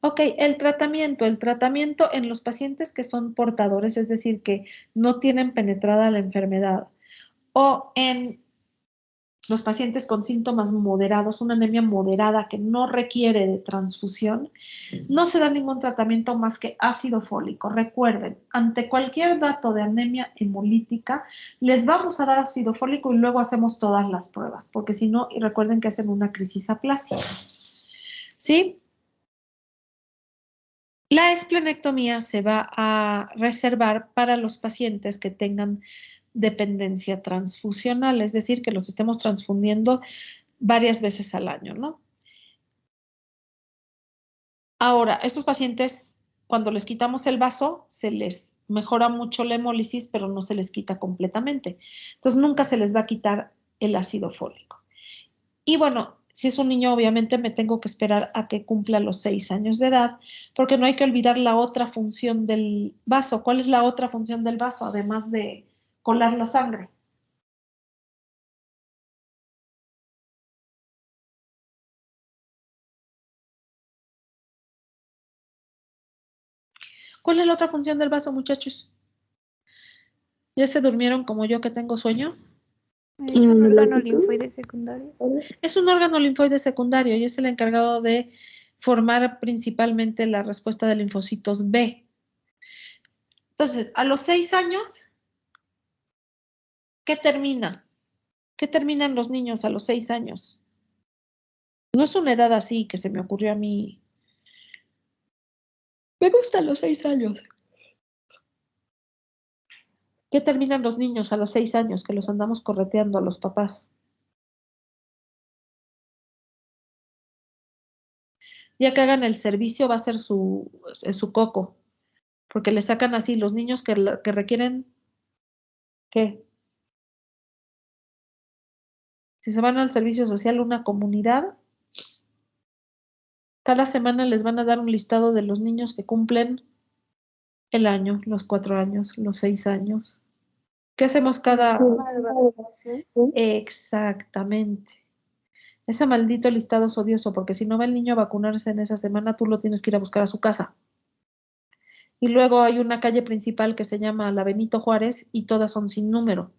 Ok, el tratamiento en los pacientes que son portadores, es decir, que no tienen penetrada la enfermedad, o en los pacientes con síntomas moderados, una anemia moderada que no requiere de transfusión, no se da ningún tratamiento más que ácido fólico. Recuerden, ante cualquier dato de anemia hemolítica, les vamos a dar ácido fólico y luego hacemos todas las pruebas, porque si no, y recuerden que hacen una crisis aplásica. ¿Sí? La esplenectomía se va a reservar para los pacientes que tengan dependencia transfusional, es decir, que los estemos transfundiendo varias veces al año, ¿no? Ahora, estos pacientes, cuando les quitamos el vaso, se les mejora mucho la hemólisis, pero no se les quita completamente. Entonces, nunca se les va a quitar el ácido fólico. Y bueno, si es un niño, obviamente me tengo que esperar a que cumpla los 6 años de edad, porque no hay que olvidar la otra función del vaso. ¿Cuál es la otra función del vaso, además de colar la sangre? ¿Cuál es la otra función del vaso, muchachos? ¿Ya se durmieron como yo que tengo sueño? Es un órgano linfoide secundario. Es un órgano linfoide secundario y es el encargado de formar principalmente la respuesta de linfocitos B. Entonces, a los 6 años, ¿qué termina? ¿Qué terminan los niños a los 6 años? No es una edad así que se me ocurrió a mí. Me gustan los 6 años. ¿Qué terminan los niños a los 6 años que los andamos correteando a los papás? Ya que hagan el servicio va a ser su coco, porque le sacan así los niños que requieren, ¿qué? Si se van al servicio social, una comunidad, cada semana les van a dar un listado de los niños que cumplen el año, los 4 años, los 6 años. ¿Qué hacemos cada? Exactamente. Ese maldito listado es odioso porque si no va el niño a vacunarse en esa semana, tú lo tienes que ir a buscar a su casa. Y luego hay una calle principal que se llama la Benito Juárez y todas son sin número.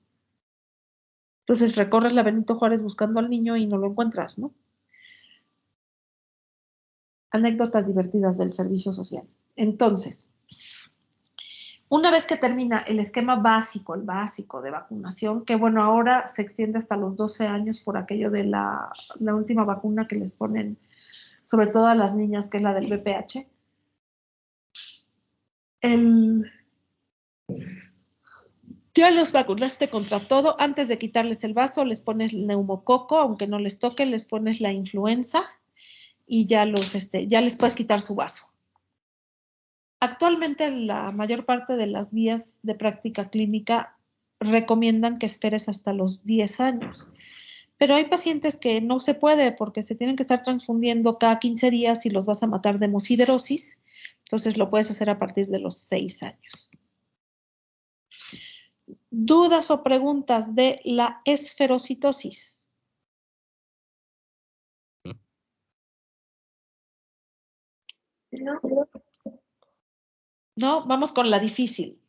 Entonces recorres la Benito Juárez buscando al niño y no lo encuentras, ¿no? Anécdotas divertidas del servicio social. Entonces, una vez que termina el esquema básico, el básico de vacunación, que bueno, ahora se extiende hasta los 12 años por aquello de la última vacuna que les ponen, sobre todo a las niñas, que es la del VPH. Ya los vacunaste contra todo. Antes de quitarles el vaso, les pones el neumococo, aunque no les toque, les pones la influenza y ya les puedes quitar su vaso. Actualmente la mayor parte de las guías de práctica clínica recomiendan que esperes hasta los 10 años. Pero hay pacientes que no se puede porque se tienen que estar transfundiendo cada 15 días y los vas a matar de hemosiderosis. Entonces lo puedes hacer a partir de los 6 años. ¿Dudas o preguntas de la esferocitosis? No, vamos con la difícil.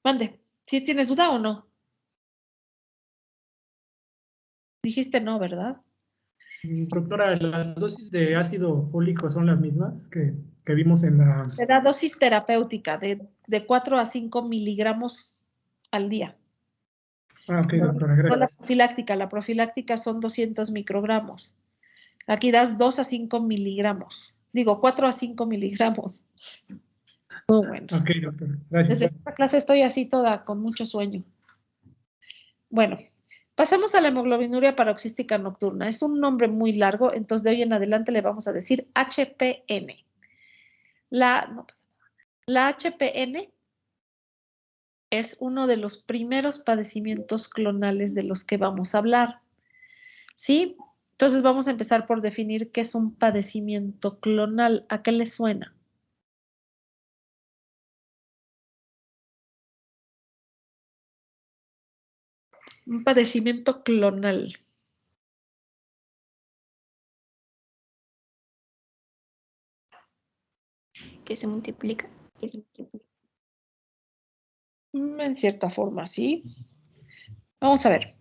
Mande, ¿sí tienes duda o no? Dijiste no, ¿verdad? Doctora, ¿las dosis de ácido fólico son las mismas que vimos en la... Se da dosis terapéutica de 4 a 5 miligramos al día. Ah, ok, doctora, No la gracias. profiláctica, la profiláctica son 200 microgramos. Aquí das 2 a 5 miligramos. Digo, 4 a 5 miligramos. Muy bueno. Ok, doctora, gracias. Desde esta clase estoy así toda con mucho sueño. Bueno, pasamos a la hemoglobinuria paroxística nocturna. Es un nombre muy largo, entonces de hoy en adelante le vamos a decir HPN. La HPN es uno de los primeros padecimientos clonales de los que vamos a hablar. ¿Sí? Entonces vamos a empezar por definir qué es un padecimiento clonal. ¿A qué le suena? Un padecimiento clonal. Que se multiplica. En cierta forma, sí. Vamos a ver.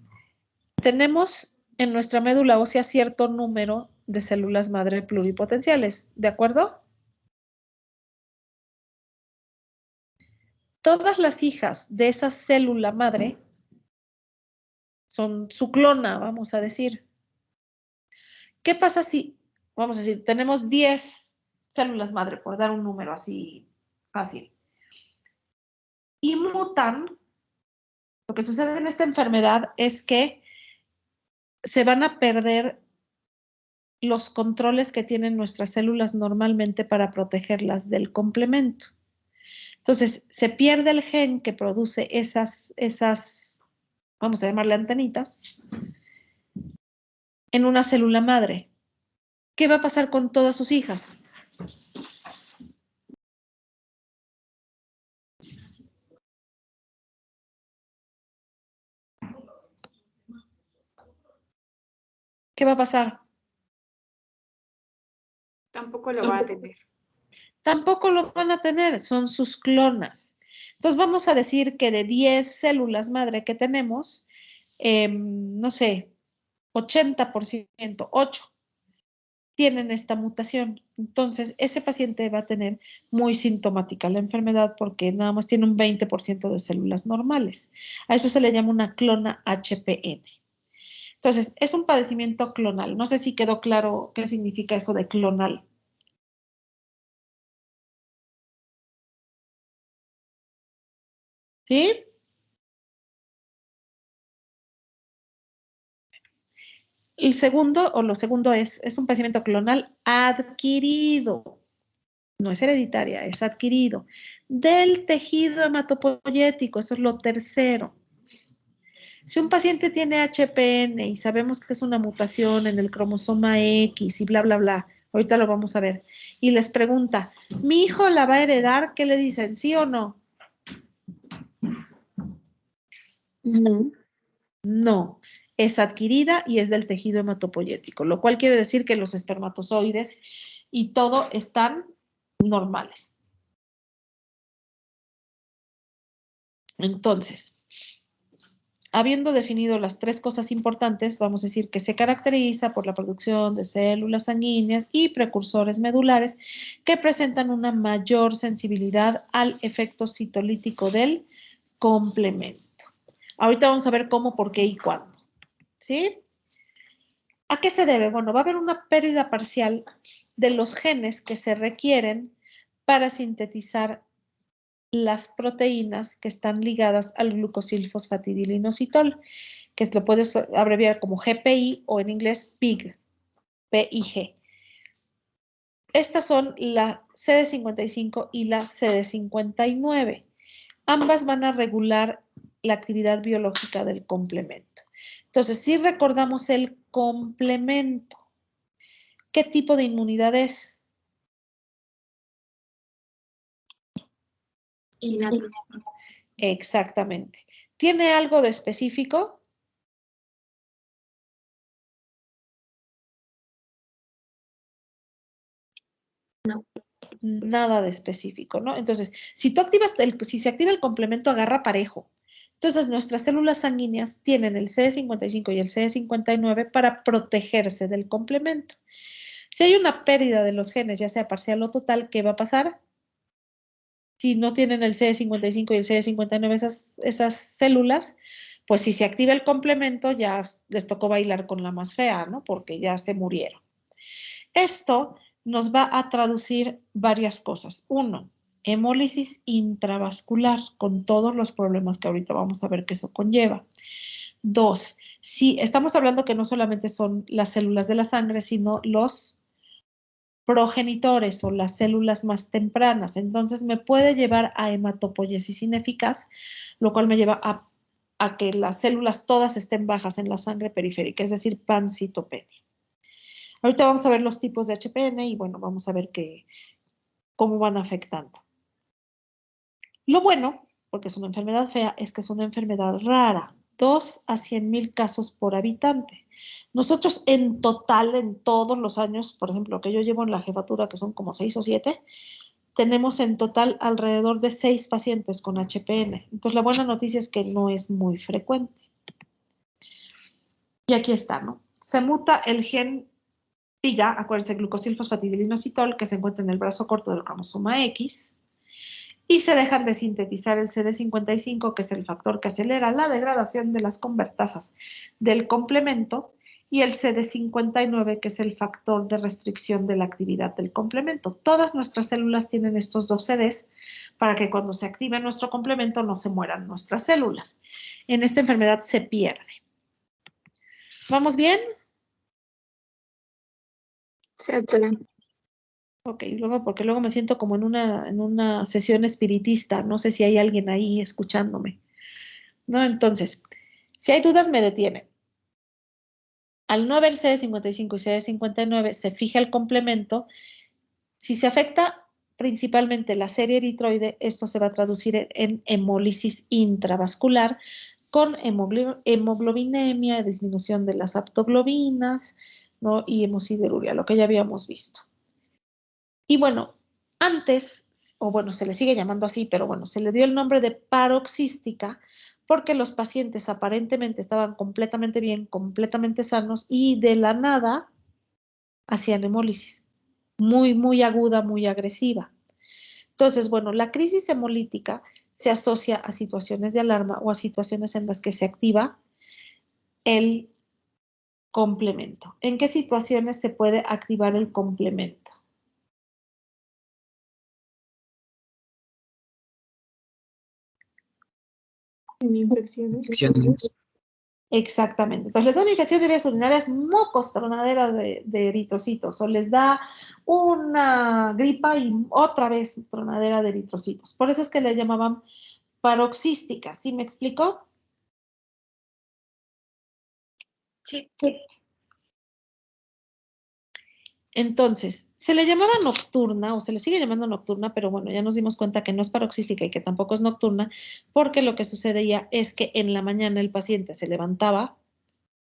Tenemos en nuestra médula ósea cierto número de células madre pluripotenciales, ¿de acuerdo? Todas las hijas de esa célula madre son su clona, vamos a decir. ¿Qué pasa si, vamos a decir, tenemos 10 células madre, por dar un número así fácil, y mutan? Lo que sucede en esta enfermedad es que se van a perder los controles que tienen nuestras células normalmente para protegerlas del complemento. Entonces, se pierde el gen que produce esas, vamos a llamarle antenitas, en una célula madre. ¿Qué va a pasar con todas sus hijas? ¿Qué va a pasar? Tampoco lo va a tener. Tampoco lo van a tener, son sus clonas. Entonces vamos a decir que de 10 células madre que tenemos, no sé, 80%, 8, tienen esta mutación. Entonces ese paciente va a tener muy sintomática la enfermedad porque nada más tiene un 20% de células normales. A eso se le llama una clona HPN. Entonces, es un padecimiento clonal. No sé si quedó claro qué significa eso de clonal. ¿Sí? El segundo, o lo segundo es un padecimiento clonal adquirido. No es hereditaria, es adquirido. Del tejido hematopoyético, eso es lo tercero. Si un paciente tiene HPN y sabemos que es una mutación en el cromosoma X y bla, bla, bla, ahorita lo vamos a ver, y les pregunta, ¿mi hijo la va a heredar? ¿Qué le dicen? ¿Sí o no? No. No, es adquirida y es del tejido hematopoyético, lo cual quiere decir que los espermatozoides y todo están normales. Entonces, habiendo definido las tres cosas importantes, vamos a decir que se caracteriza por la producción de células sanguíneas y precursores medulares que presentan una mayor sensibilidad al efecto citolítico del complemento. Ahorita vamos a ver cómo, por qué y cuándo. ¿Sí? ¿A qué se debe? Bueno, va a haber una pérdida parcial de los genes que se requieren para sintetizar las proteínas que están ligadas al glucosilfosfatidilinositol, que lo puedes abreviar como GPI o en inglés PIG, PIG. Estas son la CD55 y la CD59. Ambas van a regular la actividad biológica del complemento. Entonces, si recordamos el complemento, ¿qué tipo de inmunidad es? Innata. Exactamente. ¿Tiene algo de específico? No. Nada de específico, ¿no? Entonces, si se activa el complemento, agarra parejo. Entonces, nuestras células sanguíneas tienen el CD55 y el CD59 para protegerse del complemento. Si hay una pérdida de los genes, ya sea parcial o total, ¿qué va a pasar? Si no tienen el CD55 y el CD59 esas células, pues si se activa el complemento, ya les tocó bailar con la más fea, ¿no? Porque ya se murieron. Esto nos va a traducir varias cosas. Uno, hemólisis intravascular, con todos los problemas que ahorita vamos a ver que eso conlleva. Dos, si estamos hablando que no solamente son las células de la sangre, sino los progenitores o las células más tempranas. Entonces me puede llevar a hematopoiesis ineficaz, lo cual me lleva a que las células todas estén bajas en la sangre periférica, es decir, pancitopenia. Ahorita vamos a ver los tipos de HPN y bueno, vamos a ver cómo van afectando. Lo bueno, porque es una enfermedad fea, es que es una enfermedad rara. 2 a 100,000 casos por habitante. Nosotros en total, en todos los años, por ejemplo, que yo llevo en la jefatura, que son como 6 o 7, tenemos en total alrededor de 6 pacientes con HPN. Entonces, la buena noticia es que no es muy frecuente. Y aquí está, ¿no? Se muta el gen PIGA, acuérdense, glucosilfosfatidilinositol, que se encuentra en el brazo corto del cromosoma X, y se dejan de sintetizar el CD55, que es el factor que acelera la degradación de las convertasas del complemento, y el CD59, que es el factor de restricción de la actividad del complemento. Todas nuestras células tienen estos dos CDs para que cuando se active nuestro complemento no se mueran nuestras células. En esta enfermedad se pierde. ¿Vamos bien? Sí, doctora. Ok, luego, porque luego me siento como en una sesión espiritista. No sé si hay alguien ahí escuchándome. ¿No? Entonces, si hay dudas, me detienen. Al no haber CD55 y CD59, se fija el complemento. Si se afecta principalmente la serie eritroide, esto se va a traducir en hemólisis intravascular con hemoglobinemia, disminución de las aptoglobinas, ¿no? Y hemosideruria, lo que ya habíamos visto. Y bueno, antes, o bueno, se le sigue llamando así, pero bueno, se le dio el nombre de paroxística porque los pacientes aparentemente estaban completamente bien, completamente sanos y de la nada hacían hemólisis. Muy, muy aguda, muy agresiva. Entonces, bueno, la crisis hemolítica se asocia a situaciones de alarma o a situaciones en las que se activa el complemento. ¿En qué situaciones se puede activar el complemento? En infecciones. Infecciones. Exactamente. Entonces les da una infección de vías urinarias, mocos, tronadera de eritrocitos, o les da una gripa y otra vez tronadera de eritrocitos. Por eso es que le llamaban paroxística. ¿Sí me explico? Sí. Entonces, se le llamaba nocturna o se le sigue llamando nocturna, pero bueno, ya nos dimos cuenta que no es paroxística y que tampoco es nocturna, porque lo que sucedía es que en la mañana el paciente se levantaba,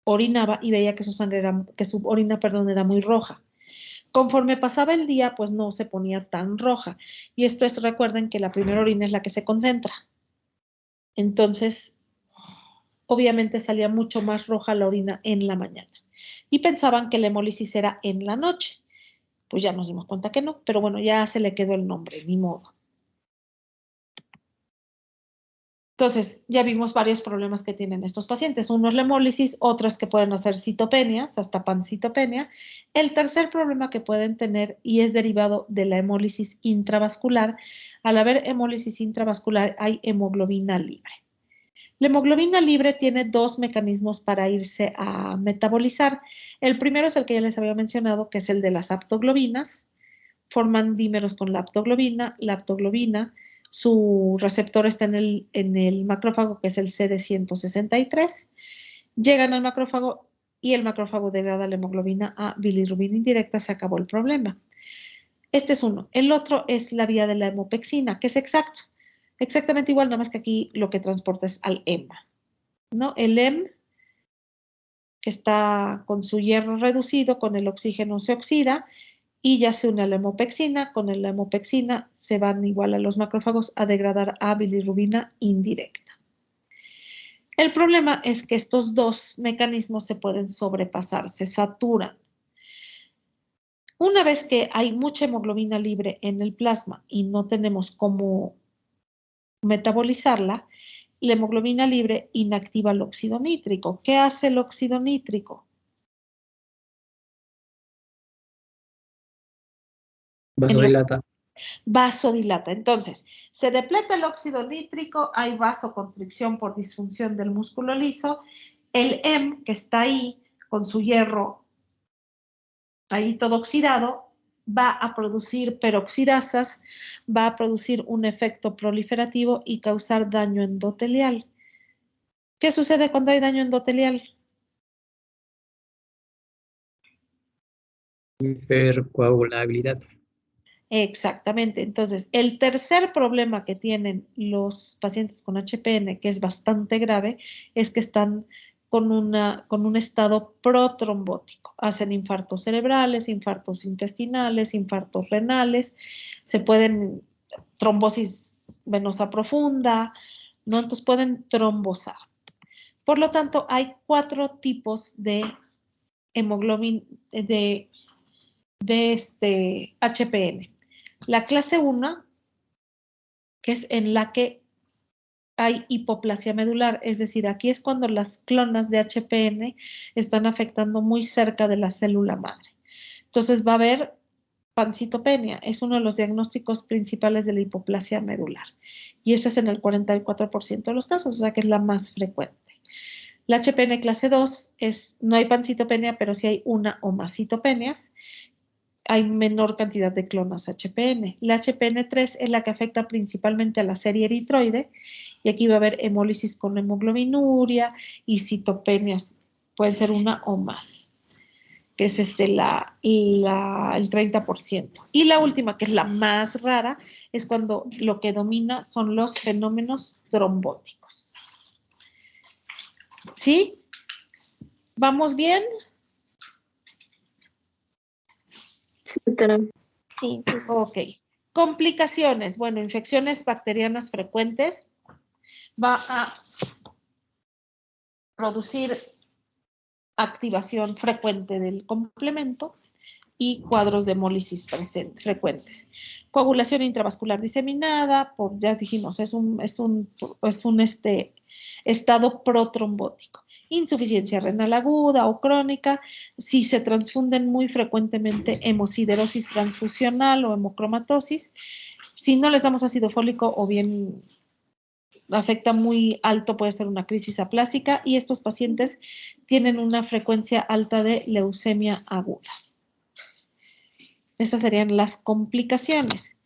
orinaba y veía que su sangre era, que su orina, perdón, era muy roja. Conforme pasaba el día, pues no se ponía tan roja. Y esto es, recuerden que la primera orina es la que se concentra. Entonces, obviamente salía mucho más roja la orina en la mañana. Y pensaban que la hemólisis era en la noche. Pues ya nos dimos cuenta que no, pero bueno, ya se le quedó el nombre, ni modo. Entonces, ya vimos varios problemas que tienen estos pacientes. Uno es la hemólisis, otros que pueden hacer citopenias, hasta pancitopenia. El tercer problema que pueden tener, y es derivado de la hemólisis intravascular, al haber hemólisis intravascular hay hemoglobina libre. La hemoglobina libre tiene dos mecanismos para irse a metabolizar. El primero es el que ya les había mencionado, que es el de las aptoglobinas. Forman dímeros con la aptoglobina. La aptoglobina, su receptor está en el macrófago, que es el CD163. Llegan al macrófago y el macrófago degrada la hemoglobina a bilirrubina indirecta. Se acabó el problema. Este es uno. El otro es la vía de la hemopexina, que es exactamente igual, nada más que aquí lo que transporta es al EMA, ¿no? El EM, que está con su hierro reducido, con el oxígeno se oxida y ya se une a la hemopexina. Con la hemopexina se van igual a los macrófagos a degradar a bilirrubina indirecta. El problema es que estos dos mecanismos se pueden sobrepasar, se saturan. Una vez que hay mucha hemoglobina libre en el plasma y no tenemos cómo metabolizarla, la hemoglobina libre inactiva el óxido nítrico. ¿Qué hace el óxido nítrico? Vasodilata. Vasodilata. Entonces, se depleta el óxido nítrico, hay vasoconstricción por disfunción del músculo liso. El M, que está ahí con su hierro ahí todo oxidado, va a producir peroxidasas, va a producir un efecto proliferativo y causar daño endotelial. ¿Qué sucede cuando hay daño endotelial? Hipercoagulabilidad. Exactamente. Entonces, el tercer problema que tienen los pacientes con HPN, que es bastante grave, es que están con un estado protrombótico. Hacen infartos cerebrales, infartos intestinales, infartos renales, se pueden trombosis venosa profunda, ¿no? Entonces pueden trombosar. Por lo tanto, hay 4 tipos de hemoglobina, de HPN. La clase 1, que es en la que hay hipoplasia medular, es decir, aquí es cuando las clonas de HPN están afectando muy cerca de la célula madre. Entonces va a haber pancitopenia, es uno de los diagnósticos principales de la hipoplasia medular. Y ese es en el 44% de los casos, o sea que es la más frecuente. La HPN clase 2 no hay pancitopenia, pero sí hay una o más citopenias. Hay menor cantidad de clonas HPN. La HPN3 es la que afecta principalmente a la serie eritroide y aquí va a haber hemólisis con hemoglobinuria y citopenias, puede ser una o más, que es el 30%. Y la última, que es la más rara, es cuando lo que domina son los fenómenos trombóticos. ¿Sí? ¿Vamos bien? Sí, doctora. Sí. Ok. Complicaciones. Bueno, infecciones bacterianas frecuentes. Va a producir activación frecuente del complemento y cuadros de hemólisis frecuentes. Coagulación intravascular diseminada, ya dijimos, es un estado protrombótico. Insuficiencia renal aguda o crónica, si se transfunden muy frecuentemente hemosiderosis transfusional o hemocromatosis, si no les damos ácido fólico o bien afecta muy alto, puede ser una crisis aplásica y estos pacientes tienen una frecuencia alta de leucemia aguda. Esas serían las complicaciones.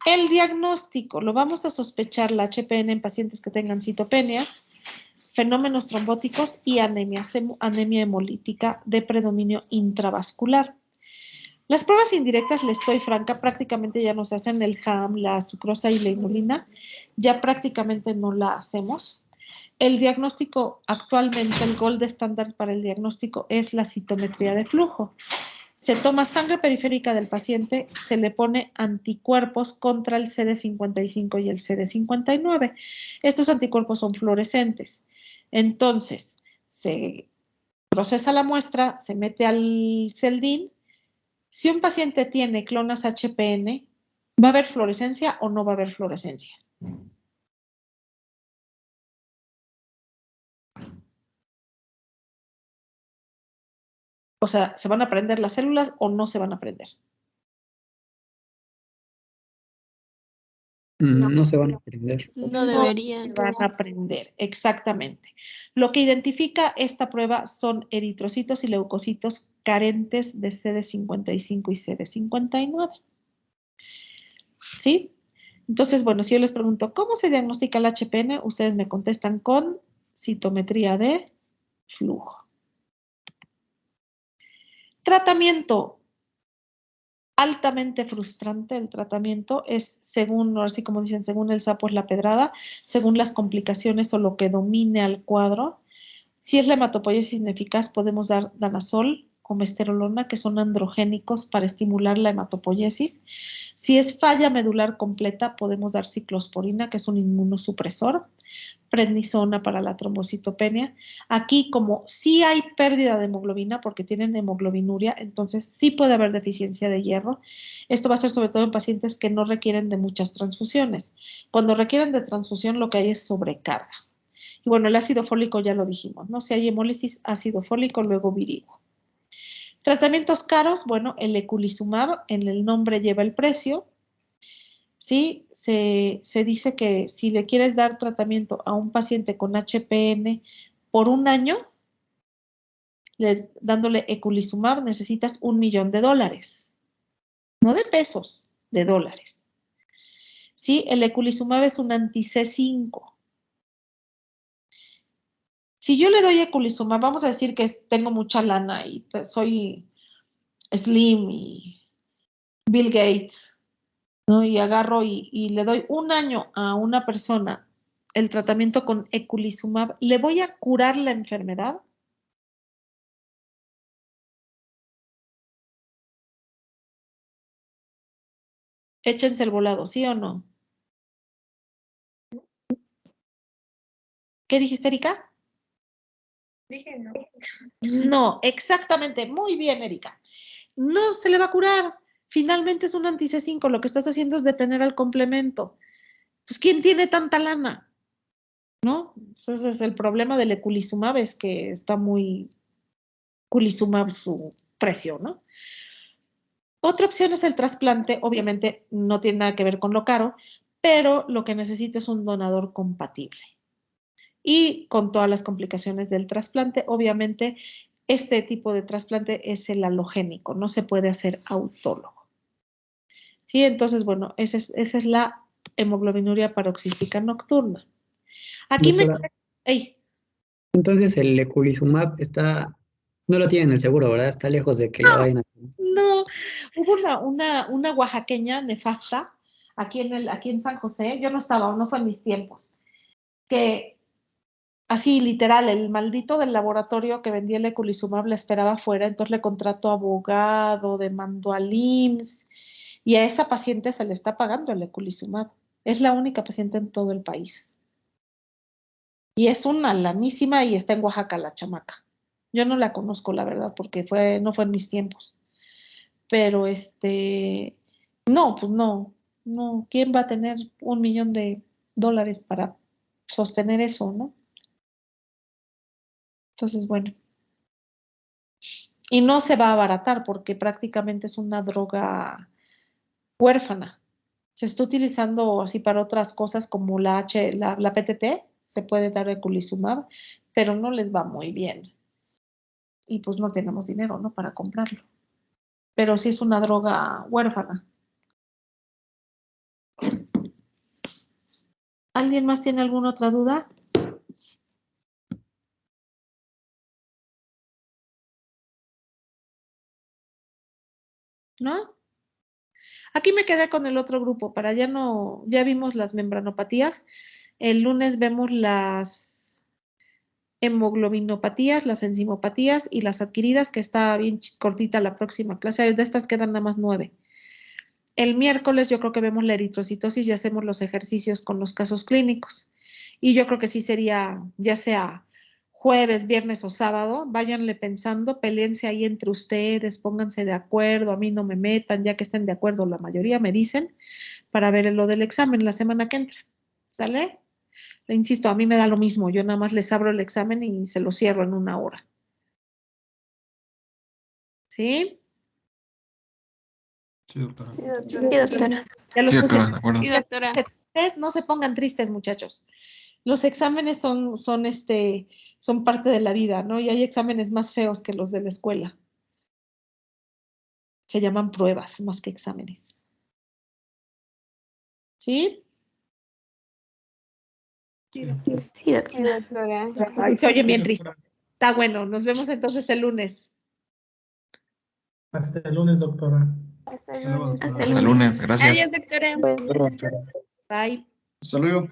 El diagnóstico, lo vamos a sospechar la HPN en pacientes que tengan citopenias, fenómenos trombóticos y anemia hemolítica de predominio intravascular. Las pruebas indirectas, les estoy franca, prácticamente ya no se hacen. El HAM, la sucrosa y la inulina, ya prácticamente no la hacemos. El diagnóstico actualmente, el gold estándar para el diagnóstico es la citometría de flujo. Se toma sangre periférica del paciente, se le pone anticuerpos contra el CD55 y el CD59. Estos anticuerpos son fluorescentes. Entonces, se procesa la muestra, se mete al CELDIN. Si un paciente tiene clonas HPN, ¿va a haber fluorescencia o no va a haber fluorescencia? O sea, ¿se van a prender las células o no se van a prender? No se van a prender. No deberían. Se van a prender, exactamente. Lo que identifica esta prueba son eritrocitos y leucocitos carentes de CD55 y CD59. ¿Sí? Entonces, bueno, si yo les pregunto, ¿cómo se diagnostica el HPN? Ustedes me contestan con citometría de flujo. Tratamiento. Altamente frustrante el tratamiento, es según, así como dicen, según el sapo es la pedrada, según las complicaciones o lo que domine al cuadro. Si es la hematopoiesis ineficaz, podemos dar danazol o mesterolona, que son androgénicos para estimular la hematopoiesis. Si es falla medular completa, podemos dar ciclosporina, que es un inmunosupresor, prednisona para la trombocitopenia. Aquí, como sí hay pérdida de hemoglobina porque tienen hemoglobinuria, entonces sí puede haber deficiencia de hierro. Esto va a ser sobre todo en pacientes que no requieren de muchas transfusiones. Cuando requieren de transfusión, lo que hay es sobrecarga. Y bueno, el ácido fólico ya lo dijimos, ¿no? Si hay hemólisis, ácido fólico, luego virigo. Tratamientos caros, bueno, el eculizumab, en el nombre lleva el precio. Sí, se dice que si le quieres dar tratamiento a un paciente con HPN por un año, dándole eculizumab, necesitas $1 millón. No de pesos, de dólares. Sí, el eculizumab es un anti-C5. Si yo le doy eculizumab, vamos a decir que tengo mucha lana y soy Slim y Bill Gates, ¿no? Y agarro y le doy 1 año a una persona el tratamiento con eculizumab, ¿le voy a curar la enfermedad? Échense el volado, ¿sí o no? ¿Qué dijiste, Erika? Dije no. No, exactamente. Muy bien, Erika. No se le va a curar. Finalmente es un anti-C5. Lo que estás haciendo es detener al complemento. Pues, ¿quién tiene tanta lana? ¿No? Ese es el problema del eculizumab, es que está muy eculizumab su precio, ¿no? Otra opción es el trasplante. Obviamente no tiene nada que ver con lo caro, pero lo que necesito es un donador compatible. Y con todas las complicaciones del trasplante, obviamente este tipo de trasplante es el halogénico, no se puede hacer autólogo. ¿Sí? Entonces, bueno, esa es la hemoglobinuria paroxística nocturna. Aquí Doctora, me... ¡Ey! entonces el eculizumab no lo tienen en el seguro, ¿verdad? Está lejos de que lo vayan a tener. No, hubo una oaxaqueña nefasta aquí en San José, yo no estaba, no fue en mis tiempos, que así literal, el maldito del laboratorio que vendía el eculizumab la esperaba afuera, entonces le contrató abogado, demandó al IMSS y a esa paciente se le está pagando el eculizumab. Es la única paciente en todo el país. Y es una lanísima y está en Oaxaca la chamaca. Yo no la conozco, la verdad, porque no fue en mis tiempos. Pero no, pues no. ¿Quién va a tener $1 millón para sostener eso, no? Entonces, bueno. Y no se va a abaratar porque prácticamente es una droga huérfana. Se está utilizando así para otras cosas como la PTT, se puede dar eculizumab, pero no les va muy bien. Y pues no tenemos dinero, ¿no? Para comprarlo. Pero sí es una droga huérfana. ¿Alguien más tiene alguna otra duda? ¿No? Aquí me quedé con el otro grupo, ya vimos las membranopatías. El lunes vemos las hemoglobinopatías, las enzimopatías y las adquiridas, que está bien cortita la próxima clase. De estas quedan nada más 9. El miércoles yo creo que vemos la eritrocitosis y hacemos los ejercicios con los casos clínicos. Y yo creo que sí sería, ya sea jueves, viernes o sábado, váyanle pensando, peleense ahí entre ustedes, pónganse de acuerdo, a mí no me metan, ya que estén de acuerdo, la mayoría me dicen, para ver lo del examen la semana que entra. ¿Sale? Le insisto, a mí me da lo mismo, yo nada más les abro el examen y se lo cierro en 1 hora. ¿Sí? Sí, doctora. Sí, doctora. Ya los Sí, puse. doctora, de acuerdo. Sí, doctora. Ustedes no se pongan tristes, muchachos. Los exámenes son parte de la vida, ¿no? Y hay exámenes más feos que los de la escuela. Se llaman pruebas más que exámenes. ¿Sí? Sí, doctora. Ay, se oyen bien Sí, tristes. doctora. Está bueno, nos vemos entonces el lunes. Hasta el lunes, doctora. Hasta luego, doctora. Hasta Hasta el el lunes. lunes, gracias. Adiós, doctora. Bye. Hasta luego.